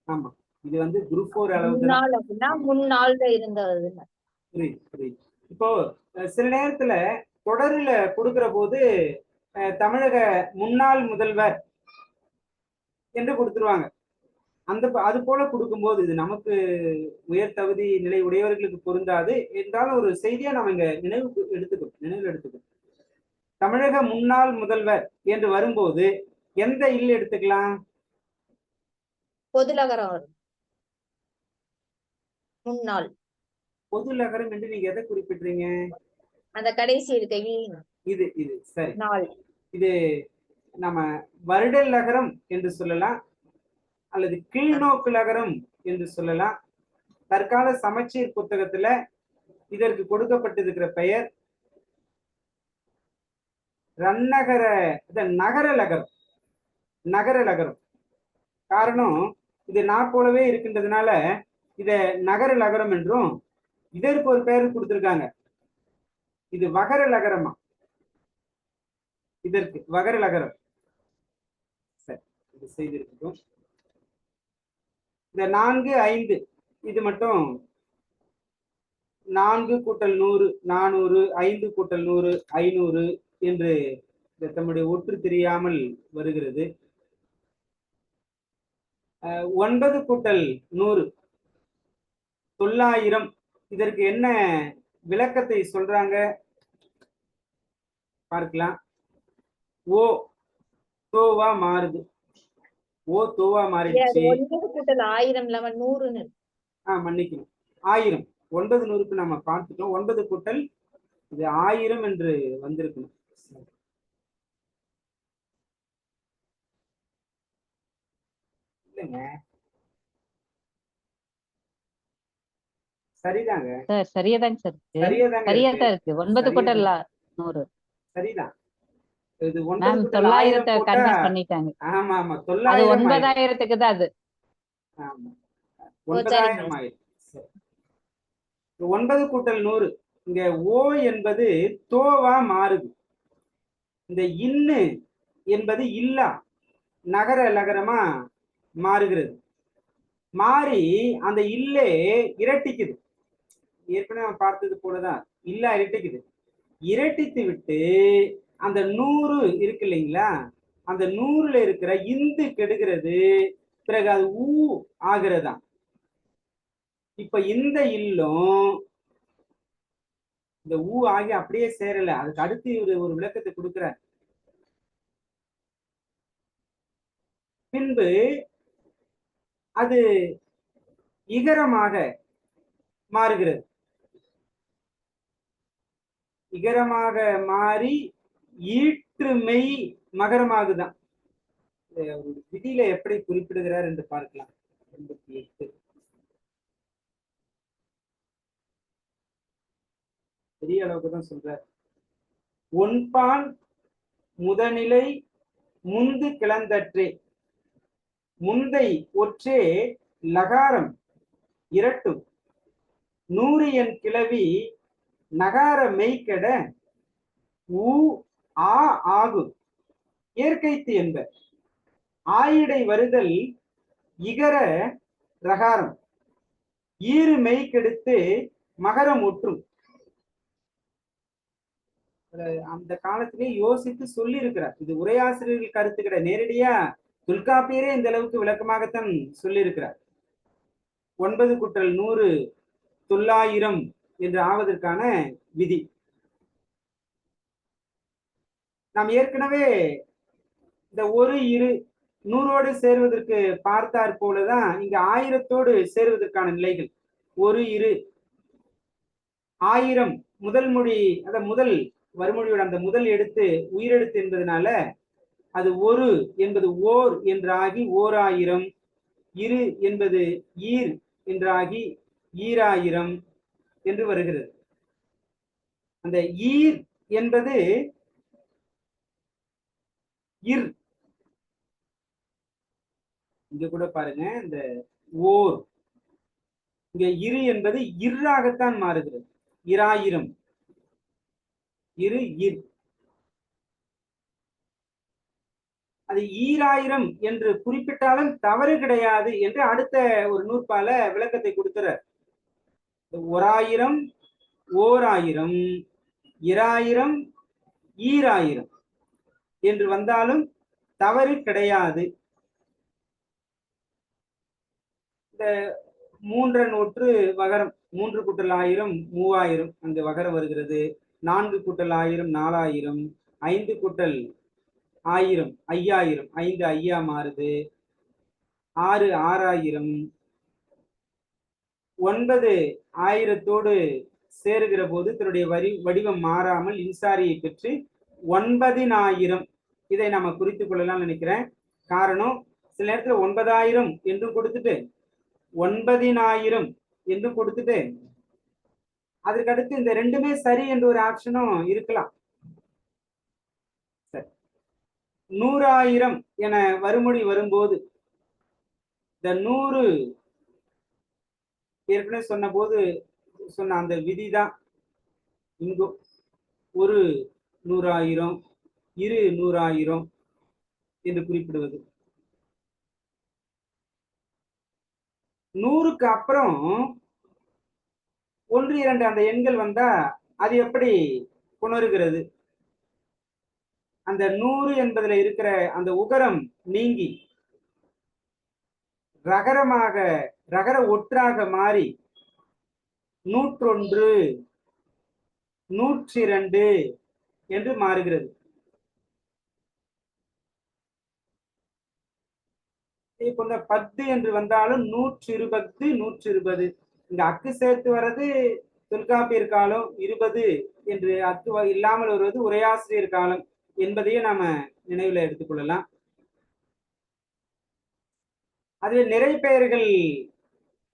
ஆமா, இது வந்து குரூப் 4 அளவு.
முன்னாள் அப்படின்னா முன்னாள்ல இருந்தது.
புரியுது புரியுது. இப்போ சில நேரத்துல தொடர்ல கொடுக்கிற போது தமிழக முன்னாள் முதல்வர் என்று கொடுத்துருவாங்க. அது போல கொடுக்கும்போது இது நமக்கு உயர் தகுதி நிலை உடையவர்களுக்கு பொருந்தாது என்றாலும் ஒரு செய்தியா நம்ம இங்க நினைவில் எடுத்துக்கணும். தமிழக முன்னாள் முதல்வர் என்று வரும்போது எந்த இல் எடுத்துக்கலாம்?
பொதுலகரம் வரும். முன்னாள்
பொதுலகரம் என்று நீங்க எதை குறிப்பிடுறீங்க?
அந்த கடைசி இருக்க
இது இது சரி.
நாள்.
இது நம்ம வருடல் நகரம் என்று சொல்லலாம், அல்லது கீழ்நோக்கு நகரம் என்று சொல்லலாம். தற்கால சமச்சீர் புத்தகத்துல இதற்கு கொடுக்கப்பட்டிருக்கிற பெயர் ரன்னகர நகர நகரம். நகர நகரம். காரணம், இது நான் போலவே இருக்கின்றதுனால இத நகர லகரம் என்றும், இதற்கு ஒரு பெயர் கொடுத்திருக்காங்க. இது வகர லகரமா, இதற்கு வகர லகரம். சரி, இது செய்திருக்கோம். இந்த 4, 5 இது மட்டும் 4 கூட்டல் 100 400, 5 கூட்டல் 100 500 என்று தம்முடைய ஒற்று தெரியாமல் வருகிறது. 9 கூட்டல் 100 900. இதற்கு என்ன விளக்கத்தை சொல்றாங்க பார்க்கலாம். ஓ தோவா மாறுது. ஓ தோவா மாறிடுச்சு.
9 கூட்டல் 1000 இல்லாம 100ன்னு.
மன்னிக்கணும், 1000. 9 100க்கு நம்ம பார்த்துட்டோம். 9 கூட்டல் இது 1000 என்று வந்திருக்கணும். இல்லைங்க, சரிதாங்க,
சார் சரியாதாங்க சார் இருக்கு.
சரியாதாங்க
சரியா
இருக்கு.
தான் இருக்கு. 9 கூட்டல் 100.
சரிதான். இது 9
மேம்
கூட்டல் 1000
900
போட்டா,
கன்வெர்ட் பண்ணிட்டாங்க.
ஆமா ஆமா,
அது
9,000
9,000க்கு தான் அது.
ஆமா,
ஓ,
9,000
சரிங்க.
ஆயிடும். சரி. 9 கூட்டல் 100 இங்க ஓ என்பது தோவா மாறுது. இந்த இன்னு என்பது இல்லா நகர லகரமா மாறுகிறது. மாறி அந்த இல்லே இரட்டிக்குது. ஏற்கனவே நம்ம பார்த்தது போலதான் இல்லா இரட்டிக்குது. இரட்டித்து விட்டு அந்த 100 இருக்கு இல்லைங்களா, அந்த 100ல இருக்கிற இந்து கெடுகிறது. பிறகு அது ஊ ஆகிறதா. இப்ப இந்த இல்லம் இந்த ஊ ஆகி அப்படியே சேரல. அதுக்கு அடுத்து ஒரு விளக்கத்தை கொடுக்கிறார். பின்பு அது இகரமாக மாறுகிறது. இகரமாக மாறி ஈற்றுமெய் மகரமாகுதான். விதியில எப்படி குறிப்பிடுகிறார் என்று பார்க்கலாம். 88 பெரிய அளவுக்கு தான் சொல்றார். ஒன்பான் முதநிலை முந்து கிளந்தற்றே முந்தை ஒற்றே லகாரம் இரட்டும் 100 என் கிளவி நகார மெய்கெட ஊ ஆ ஆகு இயற்கைத்து என்ப ஆயிடை வருதல் இகர ரகாரம் ஈறு மெய்கெடுத்து மகரம் ஒற்றும். அந்த காலத்திலே யோசித்து சொல்லி இருக்கிறார். இது உரையாசிரியர்கள் கருத்து கிடையாது. நேரடியா தொல்காப்பியரே இந்த அளவுக்கு விளக்கமாகத்தான் சொல்லி இருக்கிறார். 9 கூட்டல் 100 900 என்று ஆவதற்கான விதி. நாம் ஏற்கனவே இந்த ஒரு இரு 100ஓடு சேர்வதற்கு பார்த்தார் போலதான் இங்க 1000தோடு சேர்வதற்கான நிலைகள். ஒரு இரு 1000 முதல் மொழி, அந்த முதல் வறுமொழியோட அந்த முதல் எழுத்து உயிரெழுத்து என்பதனால அது ஒரு என்பது ஓர் என்றாகி 1000, இரு என்பது ஈர் என்றாகி 1000 என்று வருகிறது. அந்த ஈர் என்பது இர். இங்க கூட பாருங்க, இந்த ஓர் இங்க இரு என்பது இர்ராகத்தான் மாறுகிறது. 1000 இரு இர். அது 1000 என்று குறிப்பிட்டாலும் தவறு கிடையாது என்று அடுத்த ஒரு நூற்பால விளக்கத்தை கொடுக்கிறார். 1000 1000 2000 1000 என்று வந்தாலும் தவறு கிடையாது. இந்த 3 நூற்று வகரம் 3 கூட்டல் 1000 3000 அங்கு வகரம் வருகிறது. 4 கூட்டல் 1000 4000, 5 கூட்டல் 1000 5000, 5 ஐயா மாறுது. 6 6000, 9 1000தோடு சேருகிற போது தன்னுடைய வடிவம் மாறாமல் இன்சாரியை பெற்று 9000. இதை நாம குறித்துக் கொள்ளலாம் நினைக்கிறேன். காரணம், சில நேரத்துல 9000 என்றும் கொடுத்துட்டு 9000 என்றும் கொடுத்துட்டு அதற்கு அடுத்து இந்த ரெண்டுமே சரி என்ற ஒரு ஆப்ஷனும் இருக்கலாம். சரி, 100,000 என வறுமொழி வரும்போது இந்த 100 ஏற்கனவே சொன்ன அந்த விதிதான் இங்கும். ஒரு 100,000, இரு 100,000 என்று குறிப்பிடுவது. 100க்கு அப்புறம் 1, 2 அந்த எண்கள் வந்தா அது எப்படி புணருகிறது? அந்த 100 என்பதுல இருக்கிற அந்த உகரம் நீங்கி ரகர ஒற்றாக மாறி 101, 102 என்று மாறுகிறது. இப்ப 10 என்று வந்தாலும் 120, 120. இந்த அக்கு சேர்த்து வர்றது தொல்காப்பியர் காலம், 20 என்று அக்கு இல்லாமல் வருவது உரையாசிரியர் காலம் என்பதையும் நாம நினைவுல எடுத்துக்கொள்ளலாம். அதுவே நிறை பெயர்கள்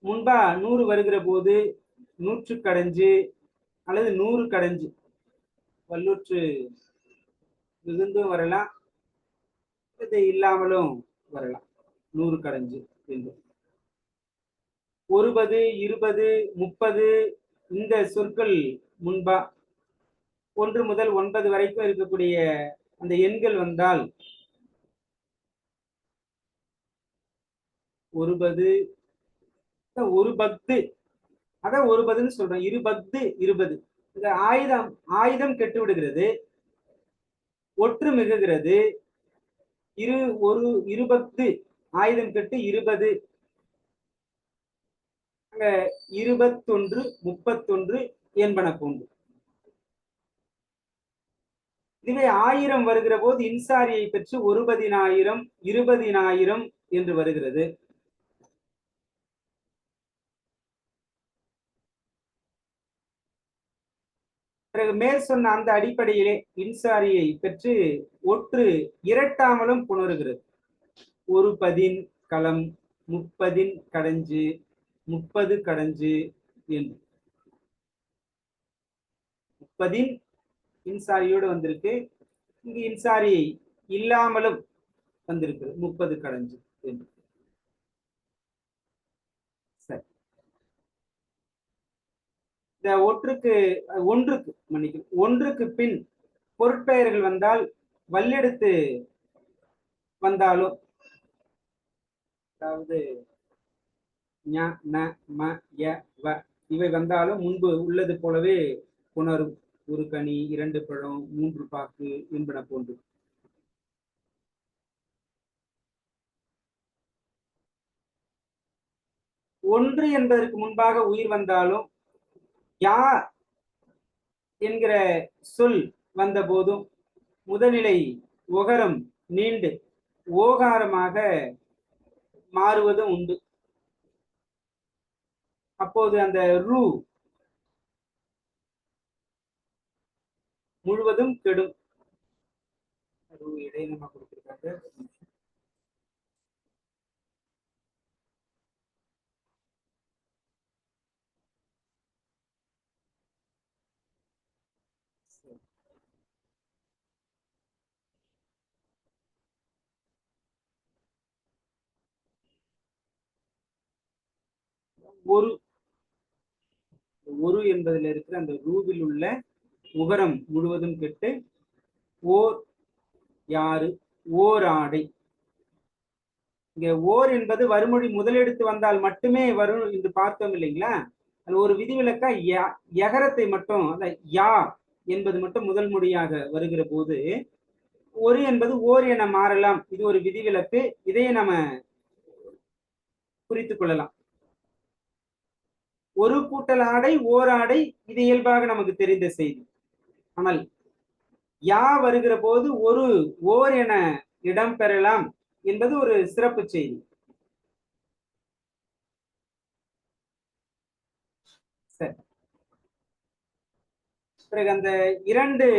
முன்பா 100 வருகிற போது 100 கடைஞ்சு அல்லது 100 கடைஞ்சு வல்லூற்று மிகுந்தும் வரலாம், இது இல்லாமலும் வரலாம். 100 கடைஞ்சு என்று 10, 20, 30 இந்த சொற்கள் முன்பா 1 முதல் 9 வரைக்கும் இருக்கக்கூடிய அந்த எண்கள் வந்தால் 10, 1 பத்து, அதான் 1 பத்துன்னு சொல்றேன். 2 பத்து 20. இந்த ஆயுதம் கெட்டு விடுகிறது, ஒற்று மிகுகிறது. 1 பத்து ஆயுதம் கெட்டு 20, 21, 31 என்பன போன்று. இதுவே 1000 வருகிற போது இன்சாரியை பெற்று 1,10,000, 20,000 என்று வருகிறது. பிறகு மேல் சொன்ன அந்த அடிப்படையிலே இன்சாரியை பெற்று ஒற்று இரட்டாமலும் புணருகிறது. 1 பதின் களம், 30 கடைஞ்சு, 30 கடைஞ்சு என்று 30 இன்சாரியோடு வந்திருக்கு. இங்கு இன்சாரி இல்லாமலும் வந்திருக்கு 30 கடைஞ்சு என்று. சரி, இந்த ஒன்றுக்கு பின் பொருட்பெயர்கள் வந்தால் வல்லெடுத்து வந்தாலும், அதாவது ஞ, ந, ம, ய, வ இவை வந்தாலும் முன்பு உள்ளது போலவே புணரும். 1 கனி, 2 பழம், 3 பாக்கு என்பன போன்று. ஒன்று என்பதற்கு முன்பாக உயிர் வந்தாலும் யா என்கிற சொல் வந்த போதும் முதநிலை ஒகரம் நீண்டு ஓகாரமாக மாறுவதும் உண்டு. அப்போது அந்த ரூ முழுவதும் கெடும். இடையினமா கொடுத்திருக்காங்க. ஒரு என்பதில் இருக்கிற அந்த ரூவில் உள்ள உகரம் முழுவதும் கெட்டு ஓர் யாரு, ஓர் ஆடை. இங்க ஓர் என்பது வறுமொழி முதலெடுத்து வந்தால் மட்டுமே வரும் என்று பார்த்தோம் இல்லைங்களா? அது ஒரு விதிவிலக்கா யகரத்தை மட்டும், யா என்பது மட்டும் முதல் மொழியாக வருகிற போது ஒரு என்பது ஓர் என மாறலாம். இது ஒரு விதிவிலக்கு. இதையே நம்ம குறித்துக் கொள்ளலாம். ஒரு கூட்டல் ஆடை, ஓர் ஆடை, இது இயல்பாக நமக்கு தெரிந்த செய்தி. ஆனால் யா வருகிற போது ஒரு ஓர் என இடம் பெறலாம் என்பது ஒரு சிறப்பு செய்தி. சரி, பிறகு அந்த 2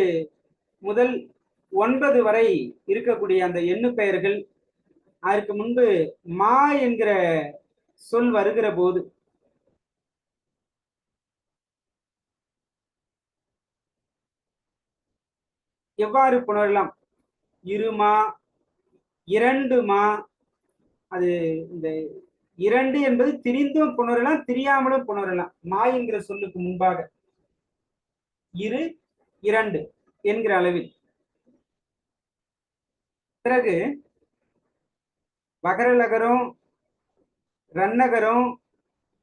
முதல் 9 வரை இருக்கக்கூடிய அந்த எண்ணு பெயர்கள், அதற்கு முன்பு மா என்கிற சொல் வருகிற போது எவ்வாறு புணரலாம்? 2 மா, 2 மா, அது இந்த இரண்டு என்பது திரிந்தும் புணரலாம், திரியாமலும் புணரலாம். மா என்கிற சொல்லுக்கு முன்பாக இரு, இரண்டு என்கிற அளவில். பிறகு வகரலகரம், ரன்னகரம்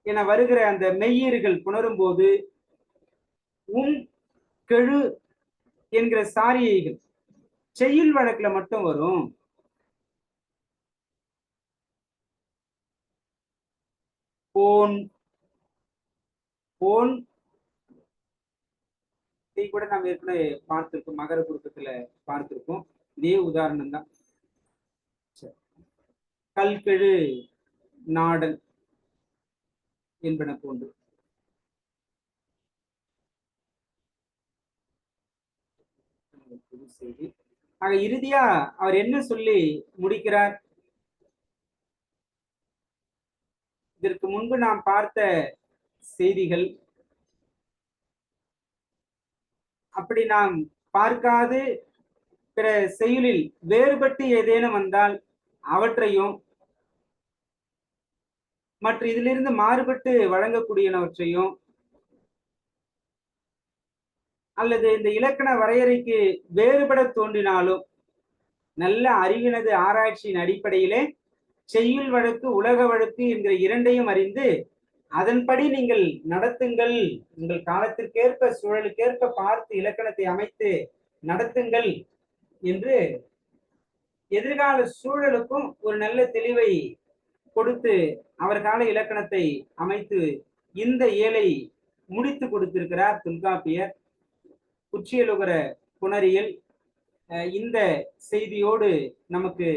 என வருகிற அந்த மெய்யீறுகள் புணரும் போது கெழு என்கிற சாரியைகள் செய்யுள் வழக்குல மட்டும் வரும். போன் போன் கூட நாம் ஏற்கனவே பார்த்திருக்கோம், மகர குறுக்கத்துல பார்த்திருக்கோம். இதே உதாரணம் தான். கல்கெழு நாடன் என்பன போன்று. செய்தி. ஆக இறுதியா அவர் என்ன சொல்லி முடிக்கிறார்? இதற்கு முன்பு நாம் பார்த்த செய்திகள் அப்படி நாம் பார்க்காது பிற செய்யுளில் வேறுபட்டு ஏதேனும் வந்தால் அவற்றையும் மற்ற இதிலிருந்து மாறுபட்டு வழங்கக்கூடியனவற்றையும் அல்லது இந்த இலக்கண வரையறைக்கு வேறுபட தோன்றினாலும் நல்ல அறிவினது ஆராய்ச்சியின் அடிப்படையிலே செய்யுள் வழக்கு, உலக வழக்கு என்கிற இரண்டையும் அறிந்து அதன்படி நீங்கள் நடத்துங்கள். உங்கள் காலத்திற்கேற்ப சூழலுக்கேற்ப பார்த்து இலக்கணத்தை அமைத்து நடத்துங்கள் என்று எதிர்கால சூழலுக்கும் ஒரு நல்ல தெளிவை கொடுத்து அவர் கால இலக்கணத்தை அமைத்து இந்த இயலை முடித்து கொடுத்திருக்கிறார் தொல்காப்பியர். குற்றியலுகர புணரியல் இந்த செய்தியோடு நமக்கு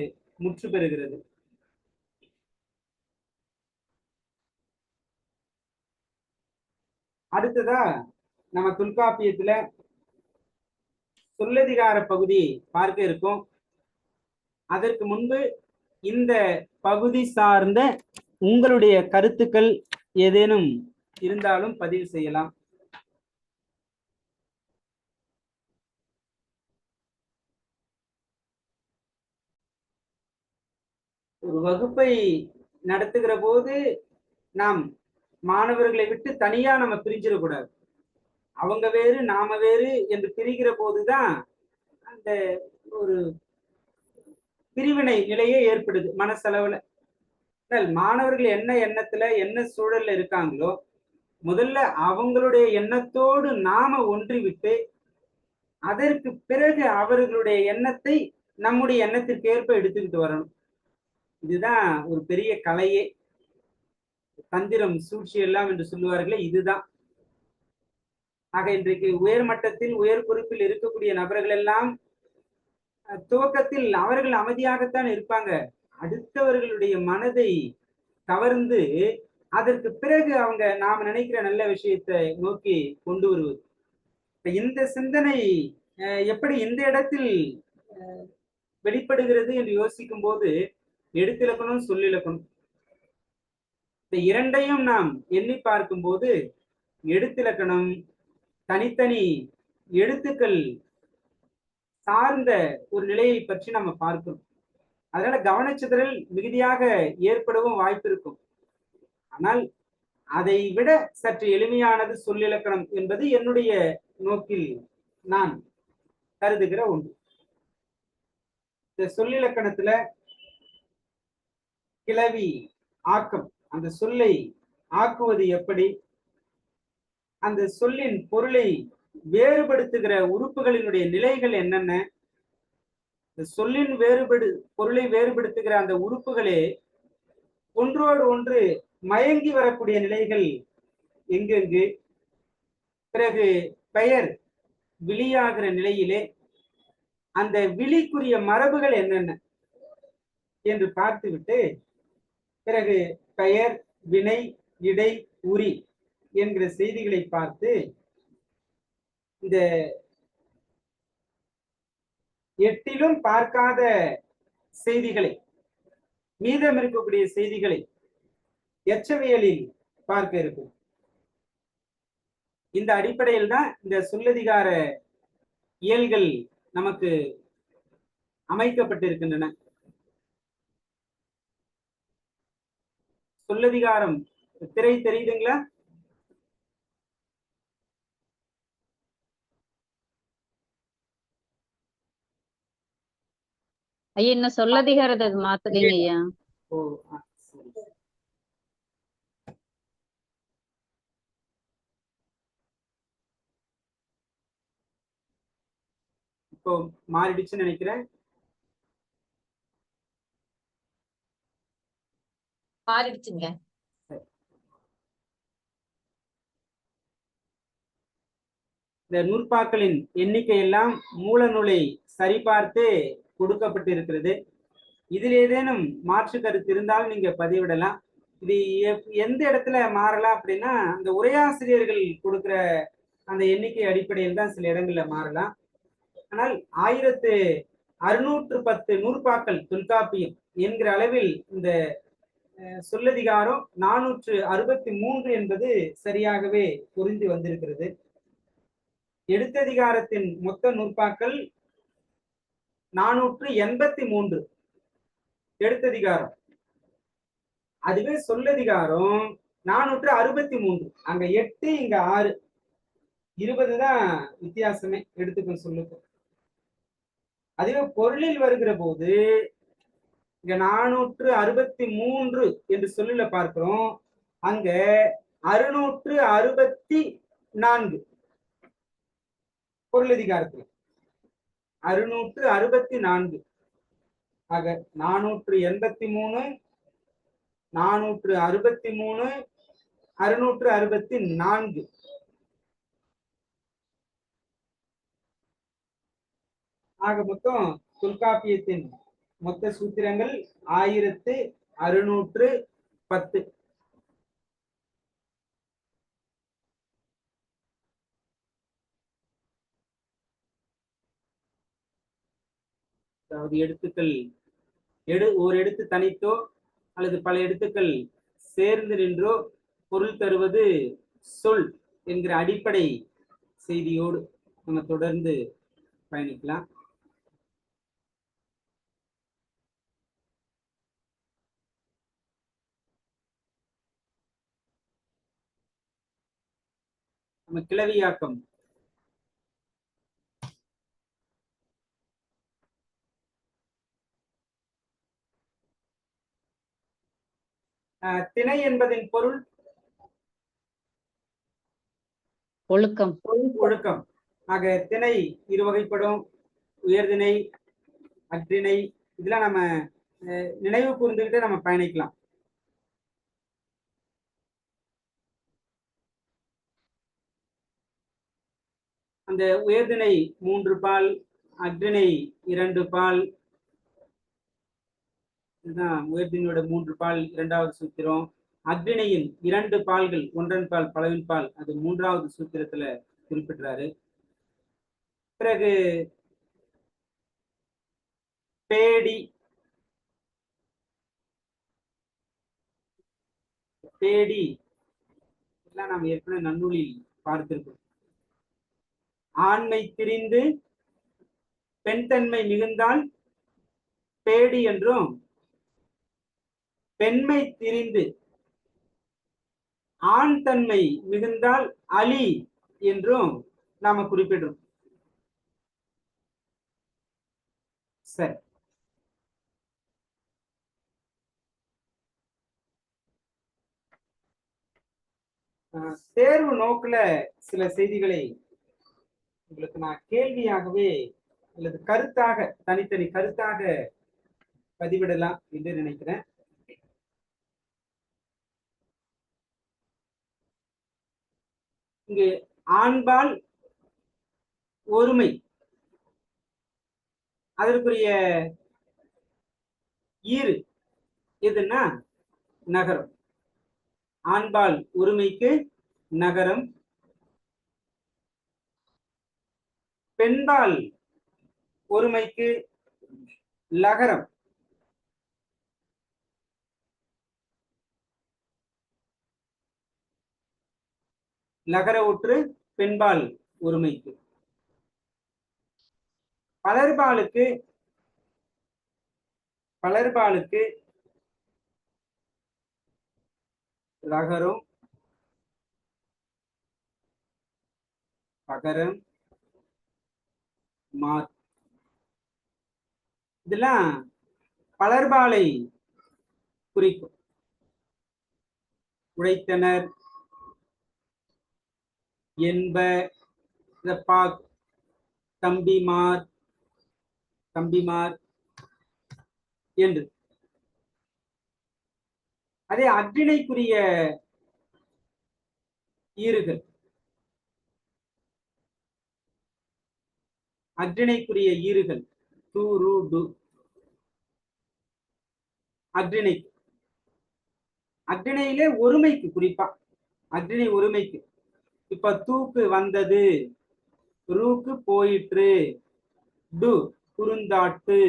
முற்று பெறுகிறது. அடுத்ததா நம்ம தொல்காப்பியத்துல சொல்லதிகார பகுதி பார்க்க இருக்கோம். அதற்கு முன்பு இந்த பகுதி சார்ந்த உங்களுடைய கருத்துக்கள் ஏதேனும் இருந்தாலும் பதிவு செய்யலாம். ஒரு வகுப்பை நடத்துகிற போது நாம் மாணவர்களை விட்டு தனியா நம்ம பிரிஞ்சிடக்கூடாது. அவங்க வேறு நாம வேறு என்று பிரிகிற போதுதான் அந்த ஒரு பிரிவினை நிலையே ஏற்படுது மனசளவுல. மாணவர்கள் என்ன எண்ணத்துல என்ன சூழல்ல இருக்காங்களோ முதல்ல அவங்களுடைய எண்ணத்தோடு நாம ஒன்றிவிட்டு அதற்கு பிறகு அவர்களுடைய எண்ணத்தை நம்முடைய எண்ணத்திற்கு ஏற்ப எடுத்துக்கிட்டு வரணும். இதுதான் ஒரு பெரிய கலையே, தந்திரம், சூழ்ச்சி எல்லாம் என்று சொல்லுவார்களே, இதுதான். ஆக இன்றைக்கு உயர் மட்டத்தில் உயர் பொறுப்பில் இருக்கக்கூடிய நபர்கள் எல்லாம் துவக்கத்தில் அவர்கள் அமைதியாகத்தான் இருப்பாங்க. அடுத்தவர்களுடைய மனதை கவர்ந்து அதற்கு பிறகு அவங்க நாம நினைக்கிற நல்ல விஷயத்தை நோக்கி கொண்டு வருவது. இந்த சிந்தனை எப்படி இந்த இடத்தில் வெளிப்படுகிறது என்று யோசிக்கும் போது எடுத்திலக்கணம், சொல்லிலக்கணம் இந்த இரண்டையும் நாம் எண்ணி பார்க்கும் போது எடுத்திலக்கணம் தனித்தனி எழுத்துக்கள் சார்ந்த ஒரு நிலையை பற்றி நம்ம பார்க்கிறோம். அதனால கவனச்சிதறல் மிகுதியாக ஏற்படவும் வாய்ப்பு இருக்கும். ஆனால் அதை விட சற்று எளிமையானது சொல்லிலக்கணம் என்பது என்னுடைய நோக்கில் நான் கருதுகிற ஒன்று. இந்த சொல்லிலக்கணத்துல கிளவி ஆக்கம், அந்த சொல்லை ஆக்குவது எப்படி, அந்த சொல்லின் பொருளை வேறுபடுத்துகிற உறுப்புகளினுடைய நிலைகள் என்னென்ன, இந்த சொல்லின் பொருளை வேறுபடுத்துகிற அந்த உறுப்புகளே ஒன்றோடு ஒன்று மயங்கி வரக்கூடிய நிலைகள் எங்கெங்கு, பிறகு பெயர் விழியாகிற நிலையிலே அந்த விழிக்குரிய மரபுகள் என்னென்ன என்று பார்த்துவிட்டு பிறகு பெயர், வினை, இடை, உரி என்கிற செய்திகளை பார்த்து இந்த எட்டிலும் பார்க்காத செய்திகளை, மீதம் இருக்கக்கூடிய செய்திகளை எச்சவியலில் பார்க்க இருக்கும். இந்த அடிப்படையில் தான் இந்த சொல்லதிகார இயல்கள் நமக்கு அமைக்கப்பட்டிருக்கின்றன. சொல்லதிகாரம் திரை தெரியுதுங்களா?
ஐயா இன்னும் சொல்லதிகாரத்தை மாத்தலைங்க ஐயா.
ஓ சரி. இப்போ மாறிடுச்சுன்னு நினைக்கிறேன்.
மாறிடுச்சுங்க.
இந்த நூற்பாக்களின் எண்ணிக்கை எல்லாம் மூல நூலை சரிபார்த்து கொடுக்கப்பட்டிருக்கிறது. இதில் ஏதேனும் மாற்று கருத்து இருந்தால் நீங்க பதிவிடலாம். இது எந்த இடத்துல மாறலாம் அப்படின்னா, அந்த உரையாசிரியர்கள் கொடுக்கிற அந்த எண்ணிக்கை அடிப்படையில் தான் சில இடங்கள்ல மாறலாம். ஆனால் 1610 நூற்பாக்கள் தொல்காப்பியம் என்கிற அளவில் இந்த சொல்லதிகாரம் 463 என்பது சரியாகவே பொருந்தி வந்திருக்கிறது. எடுத்ததிகாரத்தின் மொத்த நூற்பாக்கள் 483 எடுத்ததிகாரம். அதுவே சொல்லதிகாரம் 463. அங்க 8 இங்க 6, 20 தான் வித்தியாசமே எடுத்துக்கும் சொல்லுக்கும். அதுவே பொருளில் வருகிற போது இங்க 463 என்று சொல்லுல பார்க்கிறோம். அங்க 664 பொருளதிகாரத்தில் 664. ஆக 483, 463, 664. ஆக மொத்தம் தொல்காப்பியத்தின் மொத்த சூத்திரங்கள் 1610. அதாவது எழுத்துக்கள் ஒரு எழுத்து தனித்தோ அல்லது பல எழுத்துக்கள் சேர்ந்து நின்றோ பொருள் தருவது சொல் என்கிற அடிப்படை செய்தியோடு நம்ம தொடர்ந்து பயணிக்கலாம். நம்ம கிளவியாக்கம் திணை என்பதின் பொருள்
ஒழுக்கம்.
ஒழுக்கம். ஆக திணை இரு வகைப்படும். உயர்திணை, அற்றிணை. இதெல்லாம் நம்ம நினைவு கூர்ந்துகிட்டே நம்ம பயணிக்கலாம். அந்த உயர்திணை 3 பால், அற்றிணை 2 பால். இதுதான் உயர்திணையோட 3 பால் 2வது சூத்திரம். அக்னியின் 2 பால்கள், ஒன்றன் பால் பலவின் பால், அது 3வது சூத்திரத்துல குறிப்பிடுறாரு. பிறகு பேடி, பேடி எல்லாம் நாம் ஏற்கனவே நன்னூலில் பார்த்திருக்கோம். ஆண்மை திரிந்து பெண் தன்மை மிகுந்தால் பேடி என்றும், பெண்மை திரிந்து ஆண் தன்மை மிகுந்தால் அலி என்றும் நாம குறிப்பிடுறோம். சரி, தேர்வு நோக்குல சில செய்திகளை உங்களுக்கு நான் கேள்வியாகவே அல்லது கருத்தாக, தனித்தனி கருத்தாக பதிவிடலாம் என்று நினைக்கிறேன். இங்கு ஆண்பால் ஒருமை, அதற்குரிய ஈறு எதுன்னா நகரம். ஆண்பால் ஒருமைக்கு நகரம், பெண்பால் ஒருமைக்கு லகரம். லகர ஒற்று பெண்பால் ஒருமைக்கு. பலர்பாலுக்கு ரகரம், பகரம், மாத். இதெல்லாம் பலர்பாலை குறிக்கும். உழைத்தனர், என்ப, தம்பிமார், தம்பிமார் என்று. அதே அற்றிணைக்குரிய ஈறுகள், அற்றிணைக்குரிய ஈறுகள் டு, ரு, டு. அற்றிணை, அற்றிணையிலே ஒருமைக்கு, குறிப்பா அற்றிணை ஒருமைக்கு. இப்ப தூக்கு வந்தது, ரூக்கு போயிற்று, டு குறுந்தாட்டு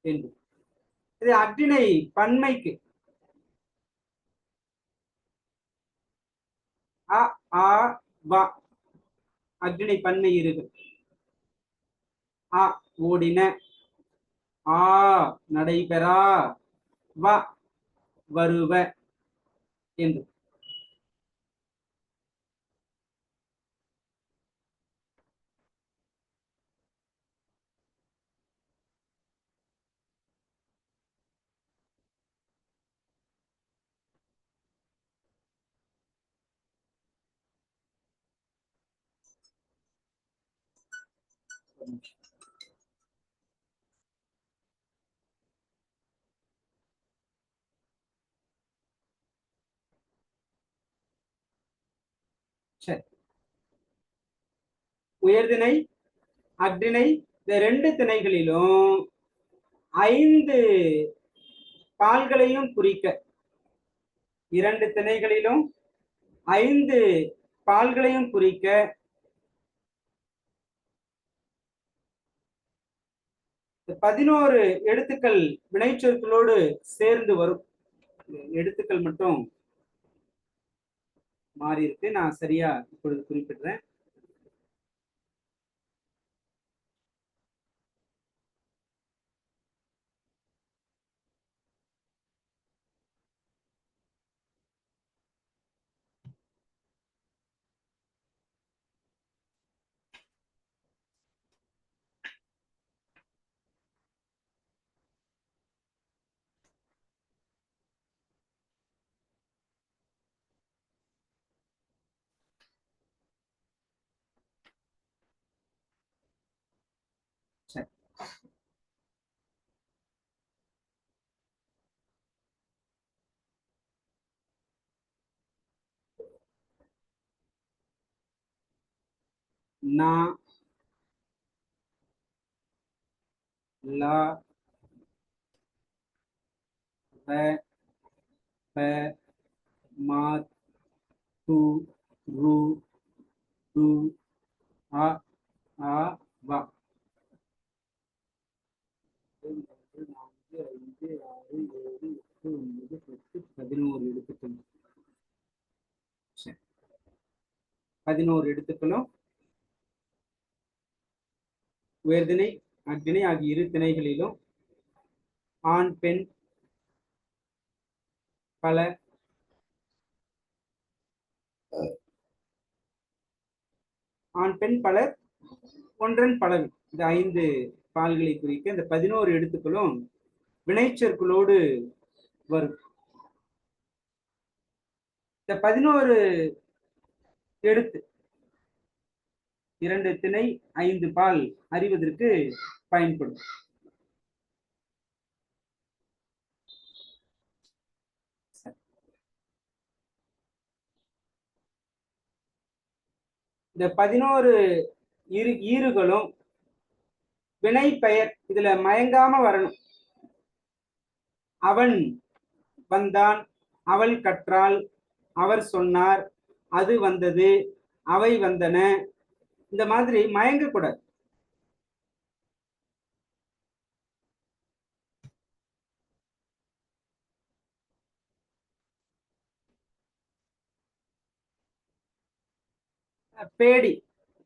என்று. இது அற்றிணை பன்மைக்கு அ, ஆ, வ. அற்றிணை பன்மை ஈறுகள். அ ஓடின, ஆ நடைபெறா, வ வருவ என்று. சரி. உயர்திணை, அற்றிணை, இந்த ரெண்டு திணைகளிலும் 5 பால்களையும் குறிக்க, இரண்டு திணைகளிலும் 5 பால்களையும் குறிக்க 11 எழுத்துக்கள் வினைச்சொற்களோடு சேர்ந்து வரும். எழுத்துக்கள் மட்டும் மாறி இருக்கு, நான் சரியா இப்பொழுது குறிப்பிடுறேன். சரி. நா, லா, வ, ப, மா, து, ரு, டு, அ, ஆ, வ. 4, 5, 6, 7, 8, 9, 10, 11 எழுத்துக்கள். 11 எழுத்துக்களும் உயர்திணை, அற்றிணை ஆகிய இரு திணைகளிலும் ஆண், பெண், பல, ஆண், பெண், பலர், ஒன்றன், பலர், இந்த 5 பால்களை குறிக்க இந்த 11 எழுத்துக்களும் வினைச்சொற்களோடு வரும். இந்த 11 எழுத்து 2 திணை 5 பால் அறிவதற்கு பயன்படும். இந்த 11 ஈறுகளும் வினை பெயர் இதுல மயங்காம வரணும். அவன் வந்தான், அவள் கற்றாள், அவர் சொன்னார், அது வந்தது, அவை வந்தன, இந்த மாதிரி மயங்கக்கூடாது. பேடி,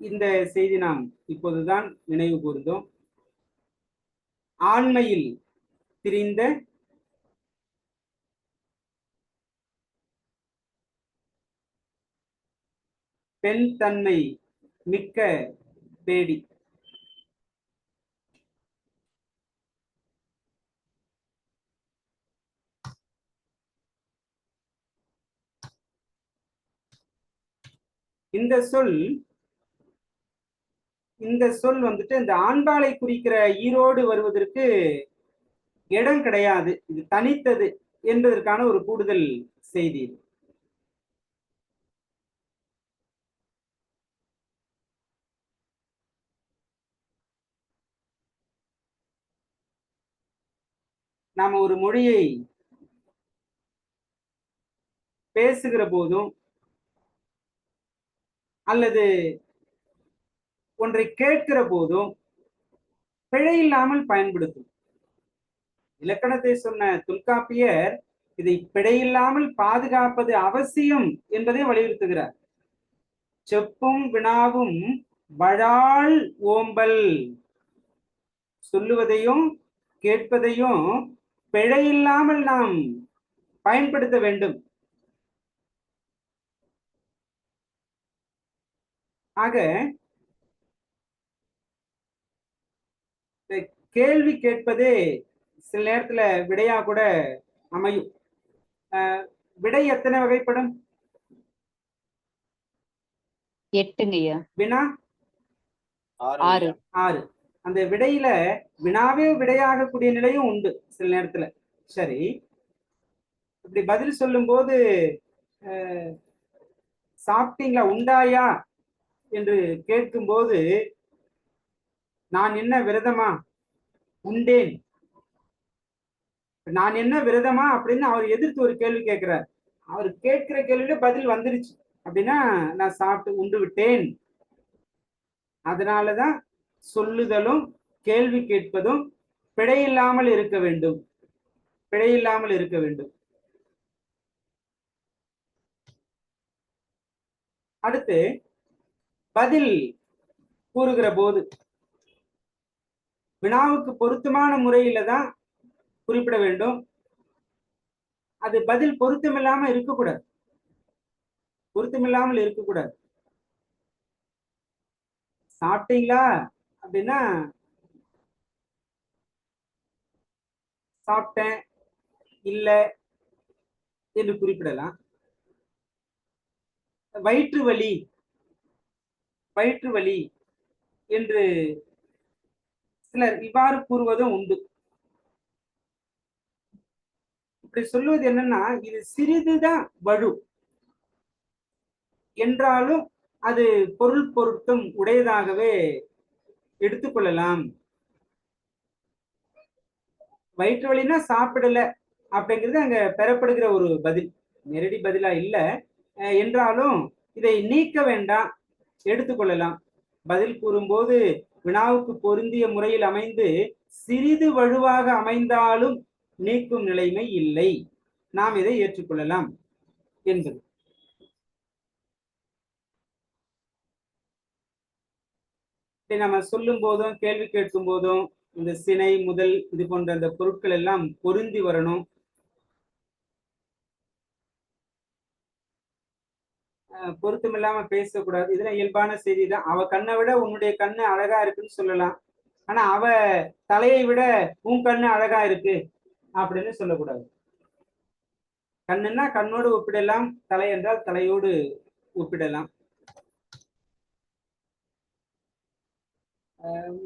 இந்த செய்தி நாம் இப்போதுதான் நினைவு கூர்ந்தோம். ஆண்மையில் திரிந்த பெண் தன்மை மிக்க பேடி. இந்த சொல் வந்துட்டு இந்த ஆண்பாலை குறிக்கிற ஈரோடு வருவதற்கு இடம் கிடையாது, இது தனித்தது என்பதற்கான ஒரு கூடுதல் செய்தி. நாம ஒரு மொழியை பேசுகிற போதும் அல்லது ஒன்றை கேட்கிற போதும் பிழை இல்லாமல் பயன்படுத்தும். இலக்கணத்தை சொன்ன தொல்காப்பியர் இதை பிழையில்லாமல் பாதுகாப்பது அவசியம் என்பதை வலியுறுத்துகிறார். செப்பும் வினாவும் வழாள் ஓம்பல், சொல்லுவதையும் கேட்பதையும் பிழையில்லாமல் நாம் பயன்படுத்த வேண்டும். ஆக கேள்வி கேட்பதே சில நேரத்துல விடையா கூட அமையும். விடை எத்தனை வகைப்படும்?
8ங்கய்யா.
வினா
6.
6. அந்த விடையில வினாவே விடையாகக்கூடிய நிலையும் உண்டு சில நேரத்துல. சரி, இப்படி பதில் சொல்லும் போது சாப்பிட்டீங்களா, உண்டாயா என்று கேட்கும் போது நான் என்ன விரதமா, உண்டேன், நான் என்ன விரதமா அப்படின்னு அவர் எதிர்த்து ஒரு கேள்வி கேட்கிறார். அவர் கேட்கிற கேள்வியில பதில் வந்துருச்சு அப்படின்னா நான் சாப்பிட்டு உண்டு விட்டேன். அதனாலதான் சொல்லுதலும் கேள்வி கேட்பதும் பிழையில்லாமல் இருக்க வேண்டும், பிழையில்லாமல் இருக்க வேண்டும். அடுத்து பதில் கூறுகிற போது வினாவுக்கு பொருத்தமான முறையில தான் குறிப்பிட வேண்டும். அது பதில் பொருத்தமில்லாம இருக்கக்கூடாது, பொருத்தமில்லாமல் இருக்கக்கூடாது. சாப்பிட்டீங்களா அப்படின்னா சாப்பிட்டேன், இல்ல என்று குறிப்பிடலாம். வயிற்று வலி, வயிற்று வலி என்று சிலர் இவ்வாறு கூறுவதும் உண்டு. இப்படி சொல்லுவது என்னன்னா, இது சிறிதுதான் வலு என்றாலும் அது பொருள் பொருத்தம் உடையதாகவே எடுத்துக்கொள்ளலாம். வயிற்று வலினா சாப்பிடல அப்படிங்கிறது அங்க பெறப்படுகிற ஒரு பதில், நேரடி பதிலா இல்லை என்றாலும் இதை நீக்க வேண்டாம், எடுத்துக்கொள்ளலாம். பதில் கூறும்போது வினாவுக்கு பொருந்திய முறையில் அமைந்து சிறிது வலுவாக அமைந்தாலும் நீக்கும் நிலைமை இல்லை, நாம் இதை ஏற்றுக்கொள்ளலாம் என்பது. நம்ம சொல்லும் போதும் கேள்வி கேட்கும் போதும் இந்த சினை முதல் இது போன்ற அந்த பொருட்கள் எல்லாம் பொருந்தி வரணும். பொருத்தமில்லாம பேசக்கூடாது. இதெல்லாம் இயல்பான செய்தி தான். அவ கண்ணை விட உன்னுடைய கண்ணு அழகா இருக்குன்னு சொல்லலாம், ஆனா அவ தலையை விட உன் கண்ணு அழகா இருக்கு அப்படின்னு சொல்லக்கூடாது. கண்ணுன்னா கண்ணோடு ஒப்பிடலாம், தலை என்றால் தலையோடு ஒப்பிடலாம்.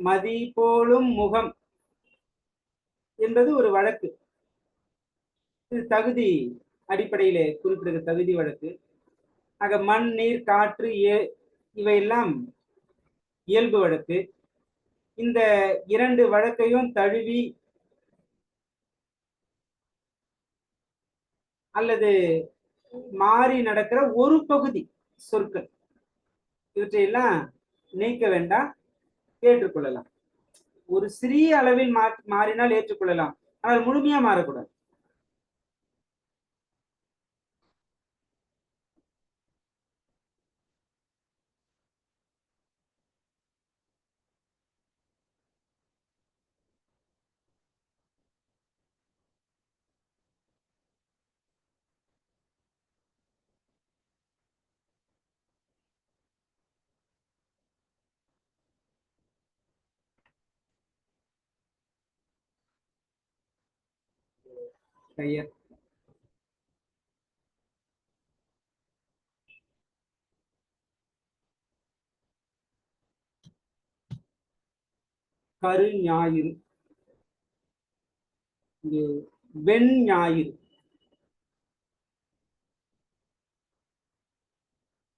மதி போலும் முகம் என்பது ஒரு வழக்கு, இது தகுதி அடிப்படையிலே குறிப்பிடுகிற தகுதி வழக்கு. ஆக மண், நீர், காற்று இவையெல்லாம் இயல்பு வழக்கு. இந்த 2 வழக்கையும் தழுவி அல்லது மாறி நடக்கிற ஒரு பகுதி சொற்கள், இவற்றையெல்லாம் நீக்க வேண்டாம், ஏற்றுக்கொள்ளலாம். ஒரு சிறிய அளவில் மாறினால் ஏற்றுக்கொள்ளலாம், ஆனால் முழுமையா மாறக்கூடாது. பெயர். கரு ஞாயிறு, வெண் ஞாயிறு,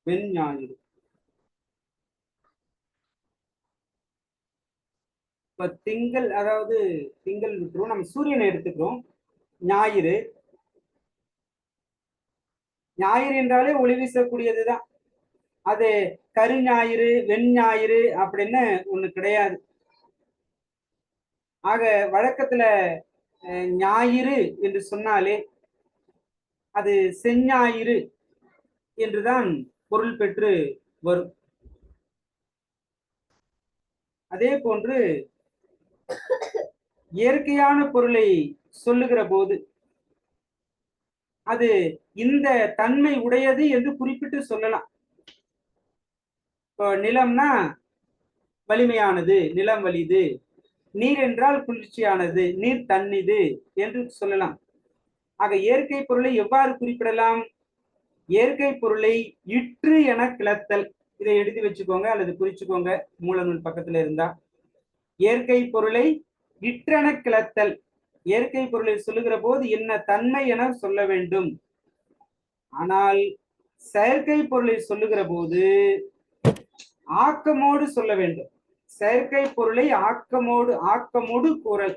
வெண் ஞாயிறு. இப்ப திங்கள், அதாவது திங்கள் விட்டுருவோம், நம்ம சூரியனை எடுத்துக்கிறோம். ஞாயிறு, ஞாயிறு என்றாலே ஒளி வீசக்கூடியதுதான். அது கரு ஞாயிறு, வெண் ஞாயிறு அப்படின்னு ஒண்ணு கிடையாது. ஆக வழக்கத்துல ஞாயிறு என்று சொன்னாலே அது செஞ்ஞாயிறு என்றுதான் பொருள் பெற்று வரும். அதே போன்று இயற்கையான பொருளை சொல்லுகிற போது அது இந்த தன்மை உடையது என்று குறிப்பிட்டு சொல்லலாம். இப்போ நிலம்னா வலிமையானது, நிலம் வலிது. நீர் என்றால் குளிர்ச்சியானது, நீர் தன்னிது என்று சொல்லலாம். ஆக இயற்கை பொருளை எவ்வாறு குறிப்பிடலாம்? இயற்கை பொருளை இற்று என கிளத்தல். இதை எழுதி வச்சுக்கோங்க அல்லது குறிச்சுக்கோங்க, மூலநூல் பக்கத்துல இருந்தா. இயற்கை பொருளை இற்றென கிளத்தல். இயற்கை பொருளை சொல்லுகிற போது என்ன தன்மை என சொல்ல வேண்டும். ஆனால் செயற்கை பொருளை சொல்லுகிற போது ஆக்கமோடு சொல்ல வேண்டும். செயற்கை பொருளை ஆக்கமோடு கூறல்.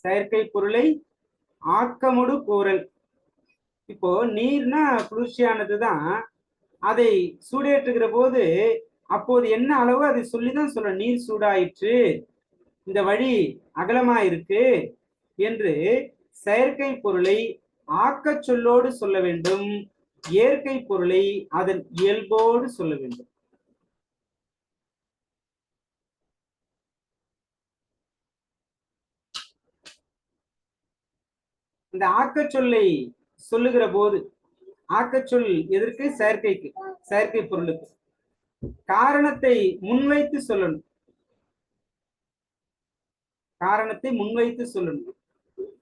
செயற்கை பொருளை ஆக்கமோடு கூறல். இப்போ நீர்னா குளிர்ச்சியானதுதான். அதை சூடேற்றுகிற போது அப்போது என்ன அளவு அதை சொல்லிதான் சொல்ல. நீர் சூடாயிற்று, இந்த வழி அகலமா இருக்கு என்று செயற்கை பொருளை ஆக்க சொல்லோடு சொல்ல வேண்டும். இயற்கை பொருளை அதன் இயல்போடு சொல்ல வேண்டும். இந்த ஆக்க சொல்லை சொல்லுகிற போது, ஆக்கச்சொல் எதற்கு? செயற்கைக்கு, செயற்கை பொருளுக்கு. காரணத்தை முன்வைத்து சொல்லணும். காரணத்தை முன்வைத்து சொல்லணும்.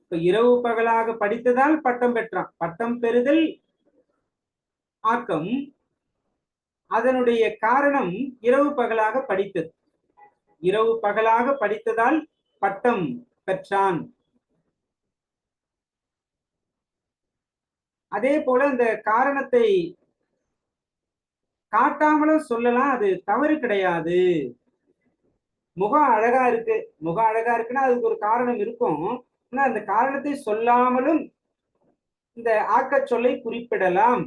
இப்ப இரவு பகலாக படித்ததால் பட்டம் பெற்றான். பட்டம் பெறுதல் ஆக்கம். அதனுடைய காரணம் இரவு பகலாக படித்தது. இரவு பகலாக படித்ததால் பட்டம் பெற்றான். அதே போல இந்த காரணத்தை காட்டாமலும் சொல்லலாம், அது தவறு கிடையாது. முகம் அழகா இருக்கு, முகம் அழகா இருக்குன்னா அதுக்கு ஒரு காரணம் இருக்கும். ஆனா அந்த காரணத்தை சொல்லாமலும் இந்த ஆக்க சொல்லை குறிப்பிடலாம்,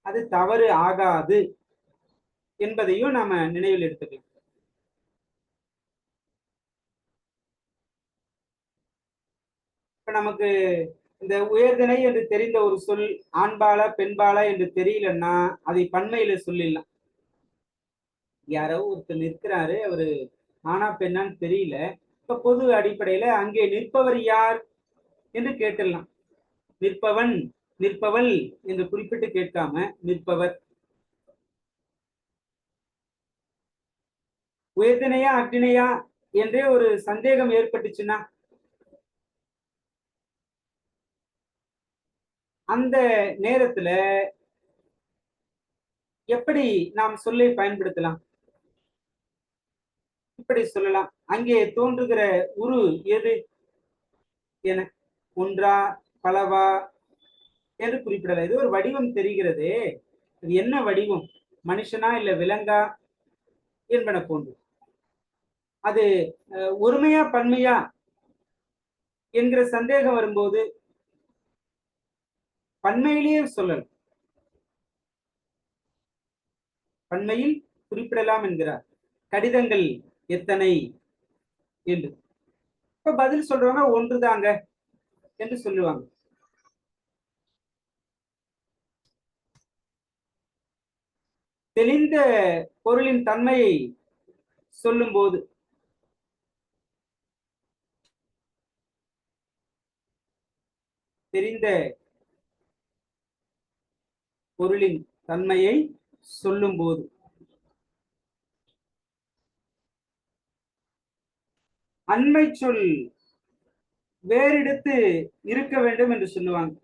அது தவறு ஆகாது என்பதையும் நாம நினைவில் எடுத்துக்கலாம். இப்ப நமக்கு இந்த உயர்திணை என்று தெரிந்த ஒரு சொல் ஆண்பாலா பெண்பாலா என்று தெரியலன்னா அதை பன்மையில சொல்லிடலாம். யாரோ ஒருத்தர் நிற்கிறாரு, அவரு ஆனா பெண்ணான்னு தெரியல. இப்ப பொது அடிப்படையில அங்கே நிற்பவர் யார் என்று கேட்டுடலாம். நிற்பவன், நிற்பவள் என்று குறிப்பிட்டு கேட்காம நிற்பவர். உயர்திணையா அக்னிணையா என்றே ஒரு சந்தேகம் ஏற்பட்டுச்சுன்னா அந்த நேரத்துல எப்படி நாம் சொல்லை பயன்படுத்தலாம்? இப்படி சொல்லலாம். அங்கே தோன்றுகிற உரு எது என, ஒன்றா பலவா என்று குறிப்பிடலாம். இது ஒரு வடிவம் தெரிகிறது. இது என்ன வடிவம்? மனுஷனா இல்ல விலங்கா என்பன போன்று. அது ஒருமையா பன்மையா என்கிற சந்தேகம் வரும்போது பன்மையிலேயே சொல்லலாம், பன்மையில் குறிப்பிடலாம் என்கிறார். கடிதங்கள் எத்தனை என்று. இப்ப பதில் சொல்றவங்க ஒன்றுதாங்க என்று சொல்லுவாங்க. தெளிந்த பொருளின் தன்மையை சொல்லும் போது தெரிந்த பொருளின் தன்மையை சொல்லும் போது அண்மை சொல் வேறிடத்து இருக்க வேண்டும் என்று சொல்லுவாங்க.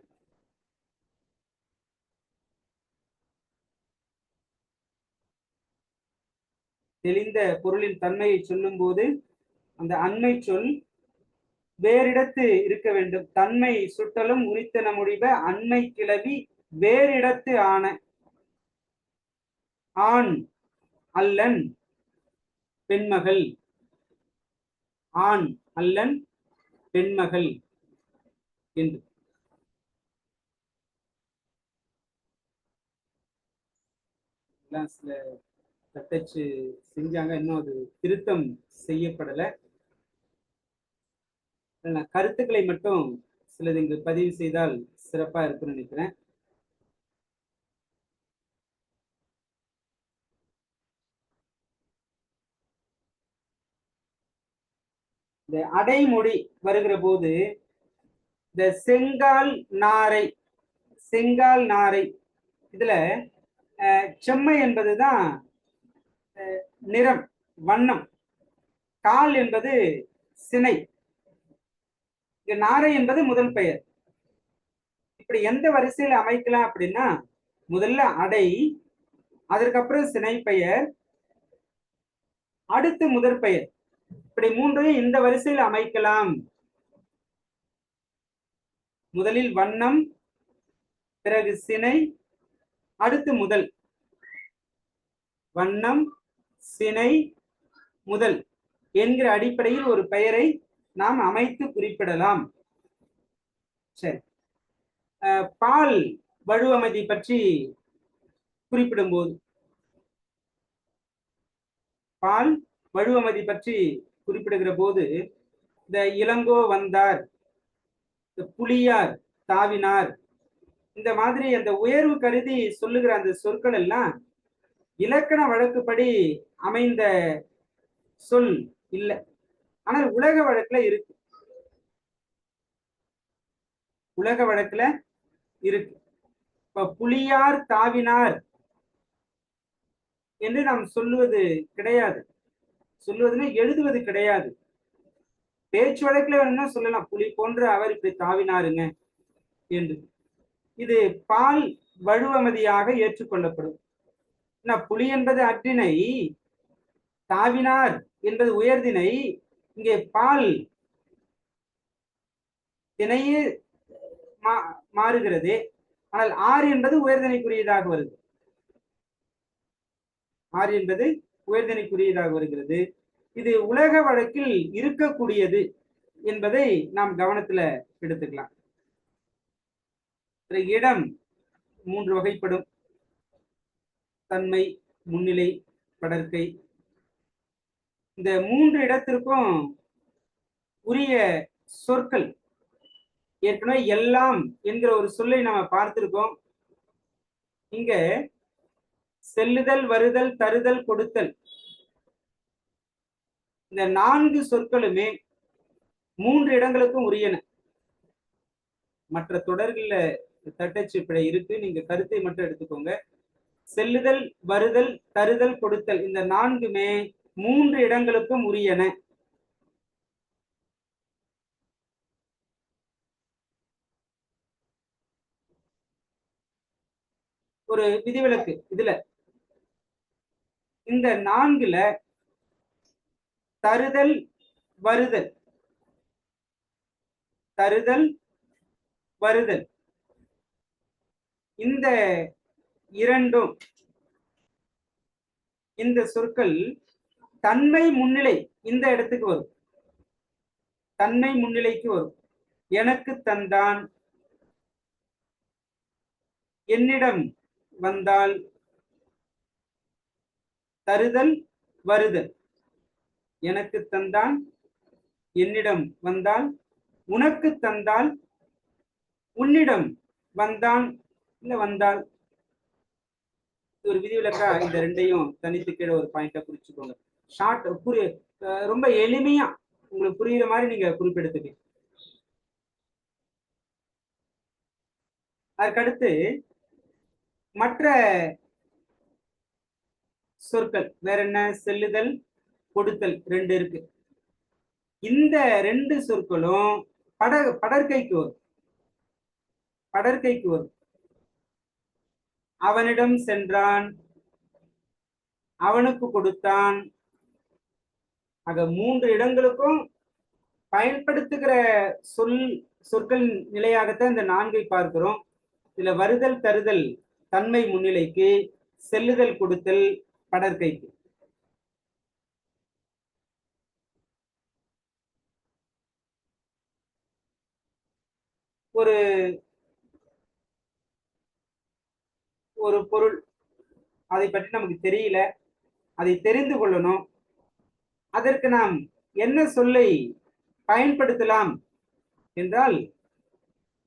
தெளிந்த பொருளின் தன்மையை சொல்லும் போது அந்த அண்மை சொல் வேறிடத்து இருக்க வேண்டும். தன்மை சுட்டலும் உரித்தன முடிவ அண்மை கிளவி வேறிடத்து ஆன ஆண் அல்லன் பெண்மகள், ஆண் அல்லன் பெண்மகள் என்று. சில தட்டச்சு செஞ்சாங்க, இன்னும் அது திருத்தம் செய்யப்படலை. கருத்துக்களை மட்டும் சிலது இங்கு பதிவு செய்தால் சிறப்பா இருக்குன்னு நினைக்கிறேன். இந்த அடைமொழி வருகிற போது இந்த செங்கால் நாரை, செங்கால் நாரை, இதுல செம்மை என்பதுதான் நிறம், வண்ணம். கால் என்பது சினை, நாரை என்பது முதல் பெயர். இப்படி எந்த வரிசையில் அமைக்கலாம் அப்படின்னா, முதல்ல அடை, அதற்கப்புறம் சினை பெயர், அடுத்து முதற் பெயர். இப்படி மூன்றையும் இந்த வரிசையில் அமைக்கலாம். முதலில் வண்ணம், பிறகு சினை, அடுத்து முதல். வண்ணம், சினை, முதல் என்கிற அடிப்படையில் ஒரு பெயரை நாம் அமைத்து குறிப்பிடலாம். சரி, பால் வழுவமைதி பற்றி குறிப்பிடும் போது, பால் வழுவமைதி பற்றி குறிப்பிடுகிற போது இந்த இளங்கோ வந்தார், புலியார் தாவினார், இந்த மாதிரி அந்த உயர்வு கருதி சொல்லுகிற அந்த சொற்கள் எல்லாம் இலக்கண வழக்குப்படி அமைந்த சொல் இல்லை, ஆனால் உலக வழக்குல இருக்கு. உலக வழக்குல இருக்கு. இப்ப புலியார் தாவினார் என்று நாம் சொல்லுவது கிடையாது. சொல்லுவதுன்னா எழுதுவது கிடையாது. பேச்சு வழக்குல வேணும்னா சொல்லலாம், புலி போன்று அவர் இப்படி தாவினாருங்க என்று. இது பால் வழுவமதியாக ஏற்றுக்கொள்ளப்படும். புலி என்பது அற்றினை, தாவினார் என்பது உயர்தினை. இங்கே பால் தினையே மாறுகிறது, ஆனால் ஆறு என்பது உயர்தினைக்குரியதாக வருது. ஆறு என்பது உயர்தினைக்குரியதாக வருகிறது. இது உலக வழக்கில் இருக்கக்கூடியது என்பதை நாம் கவனத்துல எடுத்துக்கலாம். இடம் மூன்று வகைப்படும்: தன்மை, முன்னிலை, படர்க்கை. இந்த மூன்று இடத்திற்கும் உரிய சொற்கள் ஏற்கனவே எல்லாம் என்கிற ஒரு சொல்லை நாம பார்த்திருக்கோம். இங்க செல்லுதல், வருதல், தருதல், கொடுத்தல், இந்த நான்கு சொற்களுமே மூன்று இடங்களுக்கும் உரியன. மற்ற தொடர்கள்ல தட்டச்சு பிழை இருக்கு, நீங்க கருத்தை மட்டும் எடுத்துக்கோங்க. செல்லுதல், வருதல், தருதல், கொடுத்தல், இந்த நான்குமே மூன்று இடங்களுக்கும் உரியன. ஒரு விதிவிலக்கு இதுல, இந்த நான்குல தருதல், வருதல், தருதல், வருதல், இந்த இரண்டும், இந்த சொற்கள் தன்மை முன்னிலை இந்த இடத்துக்கு வரும். தன்மை முன்னிலைக்கு வரும். எனக்கு தந்தான், என்னிடம் வந்தால், தருதல், வருதல். எனக்கு தந்தான், என்னிடம் வந்தால், உனக்கு தந்தால், உன்னிடம் வந்தான், இல்ல வந்தால். ஒரு விதிவிலக்கா இந்த ரெண்டையும் தனித்து கீழே ஒரு பாயிண்டா குறிச்சுக்கோங்க. ஷார்ட் ரொம்ப எளிமையா உங்களுக்கு புரியுற மாதிரி நீங்க குறிப்பெடுத்துக்க. அதுக்கடுத்து மற்ற சொற்கள் வேற என்ன? செல்லுதல், கொடுத்தல் ரெண்டு இருக்கு. இந்த ரெண்டு சொற்களும் படற்கைக்கு வரும். படற்கைக்கு வரும். அவனிடம் சென்றான், அவனுக்கு கொடுத்தான். ஆக 3 இடங்களுக்கும் பயன்படுத்துகிற சொற்கள் நிலையாகத்தான் இந்த 4ஐ பார்க்கிறோம். இதுல வருதல் தருதல் தன்மை முன்னிலைக்கு, செல்லுதல் கொடுத்தல் படற்கைக்கு. ஒரு பொருள் அதை பற்றி நமக்கு தெரியல, அதை தெரிந்து கொள்ளணும். அதற்கு நாம் என்ன சொல்லை பயன்படுத்தலாம் என்றால்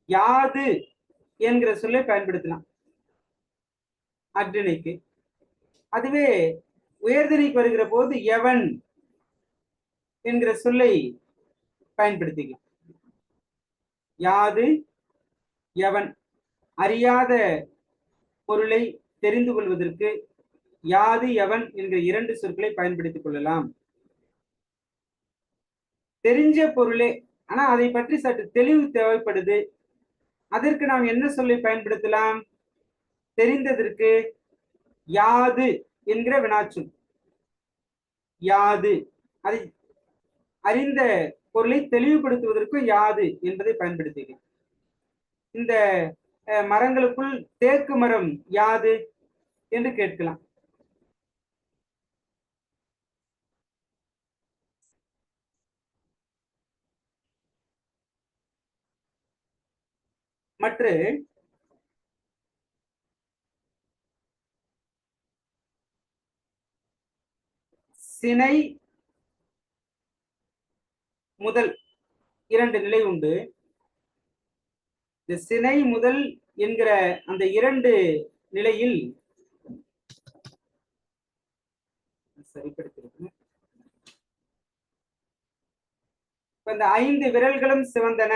யாது என்கிற சொல்லை பயன்படுத்தலாம் அக்னிக்கு. அதுவே உயர்திணைக்கு வருகிற போது எவன் என்கிற சொல்லை பயன்படுத்திக்கலாம். யாது எவன். அறியாத பொருளை தெரிந்து கொள்வதற்கு யாது எவன் என்கிற 2 சொற்களை பயன்படுத்திக் கொள்ளலாம். தெரிஞ்ச பொருளே, ஆனா அதை பற்றி சற்று தெளிவு தேவைப்படுது, அதற்கு நாம் என்ன சொல்லை பயன்படுத்தலாம்? தெரிந்ததற்கு யாது என்கிற வினாச்சொல். யாது, அதை அறிந்த பொருளை தெளிவுபடுத்துவதற்கு யாது என்பதை பயன்படுத்துகிறேன். இந்த மரங்களுக்குள் தேக்கு மரம் யாது என்று கேட்கலாம். மற்ற சினை முதல் 2 நிலை உண்டு. இந்த சினை முதல் என்கிற அந்த 2 நிலையில் சரிப்படுத்திருக்கேன். இந்த 5 விரல்களும் சிவந்தன,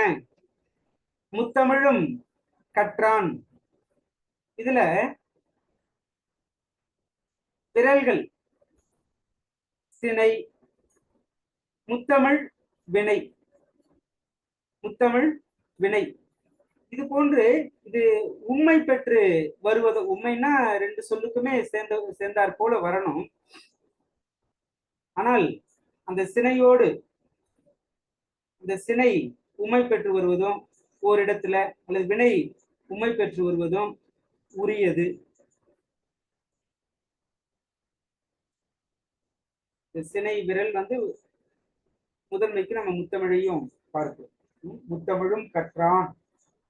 முத்தமிழும் கற்றான். இதுல விரல்கள் சினை, முத்தமிழ் வினை. முத்தமிழ் வினை இது போன்று இது உண்மை பெற்று வருவது. உண்மைன்னா 2 சொல்லுக்குமே சேர்ந்தார் போல வரணும். ஆனால் அந்த சினையோடு இந்த சினை உண்மை பெற்று வருவதும் ஓரிடத்துல, அல்லது வினை உண்மை பெற்று வருவதும் உரியது. சினை விரல் முதன்மைக்கு நம்ம முத்தமிழையும் பார்க்கிறோம். முத்தமிழும் கற்றான்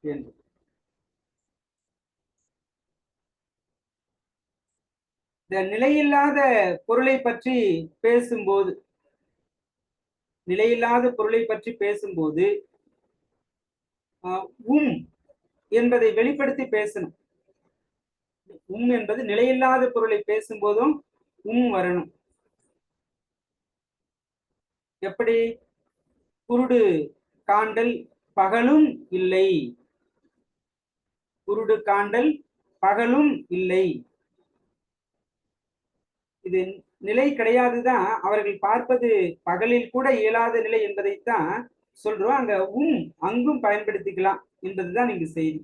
என்று. இந்த நிலையில்லாத பொருளை பற்றி பேசும்போது என்பதை வெளிப்படுத்தி பேசணும். என்பது நிலையில்லாத பொருளை பேசும்போதும் வரணும். எப்படி? குருடு காண்டல் பகலும் இல்லை. குருடு காண்டல் பகலும் இல்லை. இது நிலை கிடையாதுதான். அவர்கள் பார்ப்பது பகலில் கூட இயலாத நிலை என்பதைத்தான் சொல்றோம். அங்க அங்கும் பயன்படுத்திக்கலாம் என்பதுதான் இங்கு செய்தி.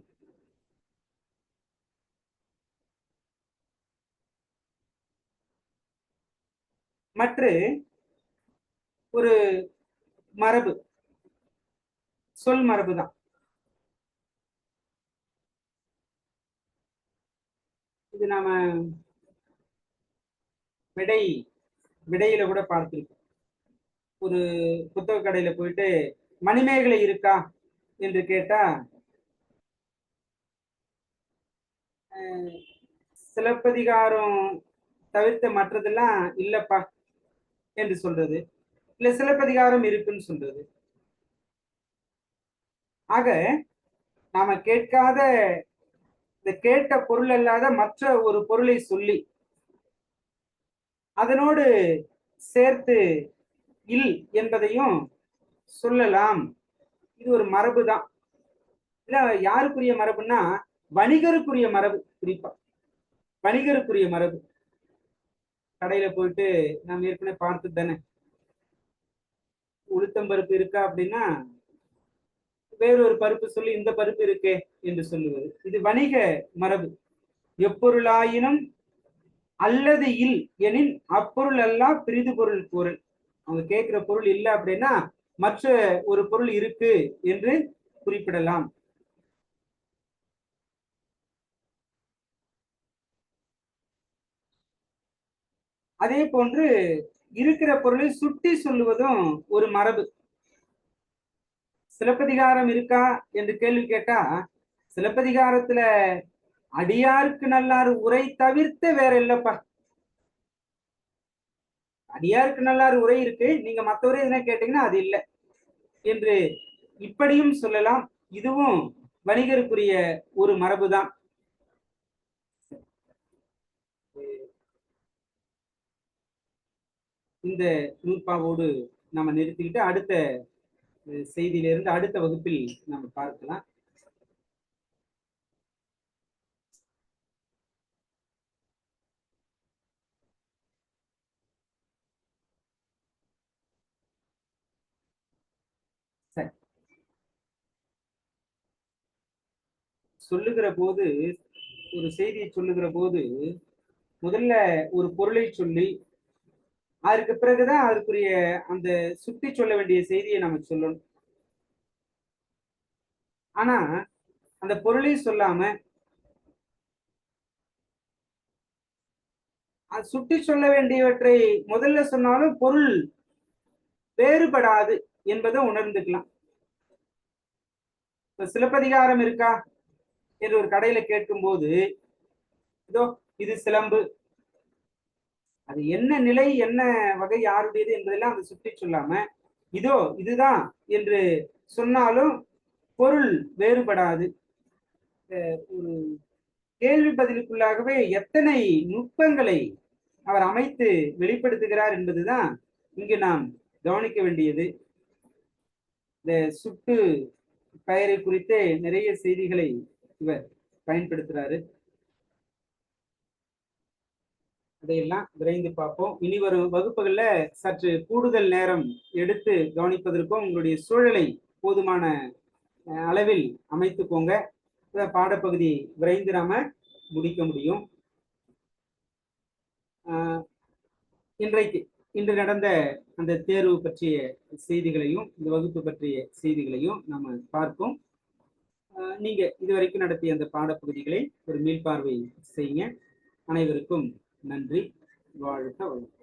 மற்ற ஒரு மரபு, சொல் மரபுதான். இது நாம விடையில கூட பார்த்திருக்கோம். ஒரு புத்தக கடையில போயிட்டு மணிமேகலை இருக்கா என்று கேட்டா சிலப்பதிகாரம் தவிர்த்த மற்றதெல்லாம் இல்லப்பா என்று சொல்றது, இல்ல சிலப்பதிகாரம் இருக்குன்னு சொல்றது. ஆக நாம கேட்காத, இந்த கேட்ட பொருள் அல்லாத மற்ற ஒரு பொருளை சொல்லி அதனோடு சேர்த்து இல் என்பதையும் சொல்லலாம். இது ஒரு மரபு தான். இல்ல யாருக்குரிய மரபுன்னா வணிகருக்குரிய மரபு. குறிப்பா வணிகருக்குரிய மரபு. கடையில போயிட்டு நாம் ஏற்கனவே பார்த்து தானே, உளுத்தம்பருப்பு இருக்கா அப்படின்னா வேறொரு பருப்பு சொல்லி இந்த பருப்பு இருக்கே என்று சொல்லுவது. இது வணிக மரபு. எப்பொருளாயினும் அல்லது இல் எனின் அப்பொருள் அல்லா பிரிது பொருள் கூறல். அவங்க கேட்கிற பொருள் இல்லை அப்படின்னா மற்ற ஒரு பொருள் இருக்கு என்று குறிப்பிடலாம். அதே போன்று இருக்கிற பொருளை சுட்டி சொல்லுவதும் ஒரு மரபு. சிலப்பதிகாரம் இருக்கா என்று கேள்வி கேட்டா, சிலப்பதிகாரத்துல அடியாருக்கு நல்லார் உரை தவிர்த்து வேற இல்லப்பா. அடியாருக்கு நல்லார் உரை இருக்கு, நீங்க மற்றவரே எதுனா கேட்டீங்கன்னா அது இல்லை என்று இப்படியும் சொல்லலாம். இதுவும் வணிகருக்குரிய ஒரு மரபுதான். இந்த நூற்பாவோடு நம்ம நிறுத்திக்கிட்டு அடுத்த செய்தியிலிருந்து அடுத்த வகுப்பில் நம்ம பார்க்கலாம். சரி, சொல்லுகிற போது ஒரு செய்தியை சொல்லுகிற போது முதல்ல ஒரு பொருளை சொல்லி அதற்கு பிறகுதான் அதற்குரிய அந்த சுட்டி சொல்ல வேண்டிய செய்தியை நம்ம சொல்லணும். ஆனா அந்த பொருளை சொல்லாம சுட்டி சொல்ல வேண்டியவற்றை முதல்ல சொன்னாலும் பொருள் வேறுபடாது என்பதை உணர்ந்துக்கலாம். இப்ப சிலப்பதிகாரம் இருக்கா என்று ஒரு கடையில கேட்கும் போது, இதோ இது சிலம்பு, அது என்ன நிலை என்ன வகை யாருடையது என்பதெல்லாம் அதை சுட்டி சொல்லாம இதோ இதுதான் என்று சொன்னாலும் பொருள் வேறுபடாது. ஒரு கேள்வி பதிலுக்குள்ளாகவே எத்தனை நுட்பங்களை அவர் அமைத்து வெளிப்படுத்துகிறார் என்பதுதான் இங்கு நாம் கவனிக்க வேண்டியது. இந்த சுட்டு பெயரை குறித்தே நிறைய செய்திகளை இவர் பயன்படுத்துறாரு. அதையெல்லாம் விரைந்து பார்ப்போம். இனி வரும் வகுப்புகள்ல சற்று கூடுதல் நேரம் எடுத்து கவனிப்பதற்கும் உங்களுடைய சூழலை போதுமான அளவில் அமைத்துக்கோங்க. பாடப்பகுதி விரைந்து நாம முடிக்க முடியும். இன்று நடந்த அந்த தேர்வு பற்றிய செய்திகளையும் இந்த வகுப்பு பற்றிய செய்திகளையும் நம்ம பார்ப்போம். நீங்க இதுவரைக்கும் நடத்திய அந்த பாடப்பகுதிகளை ஒரு மீள்பார்வை செய்யுங்க. அனைவருக்கும் நன்றி. வாழ்க வளமுடன்.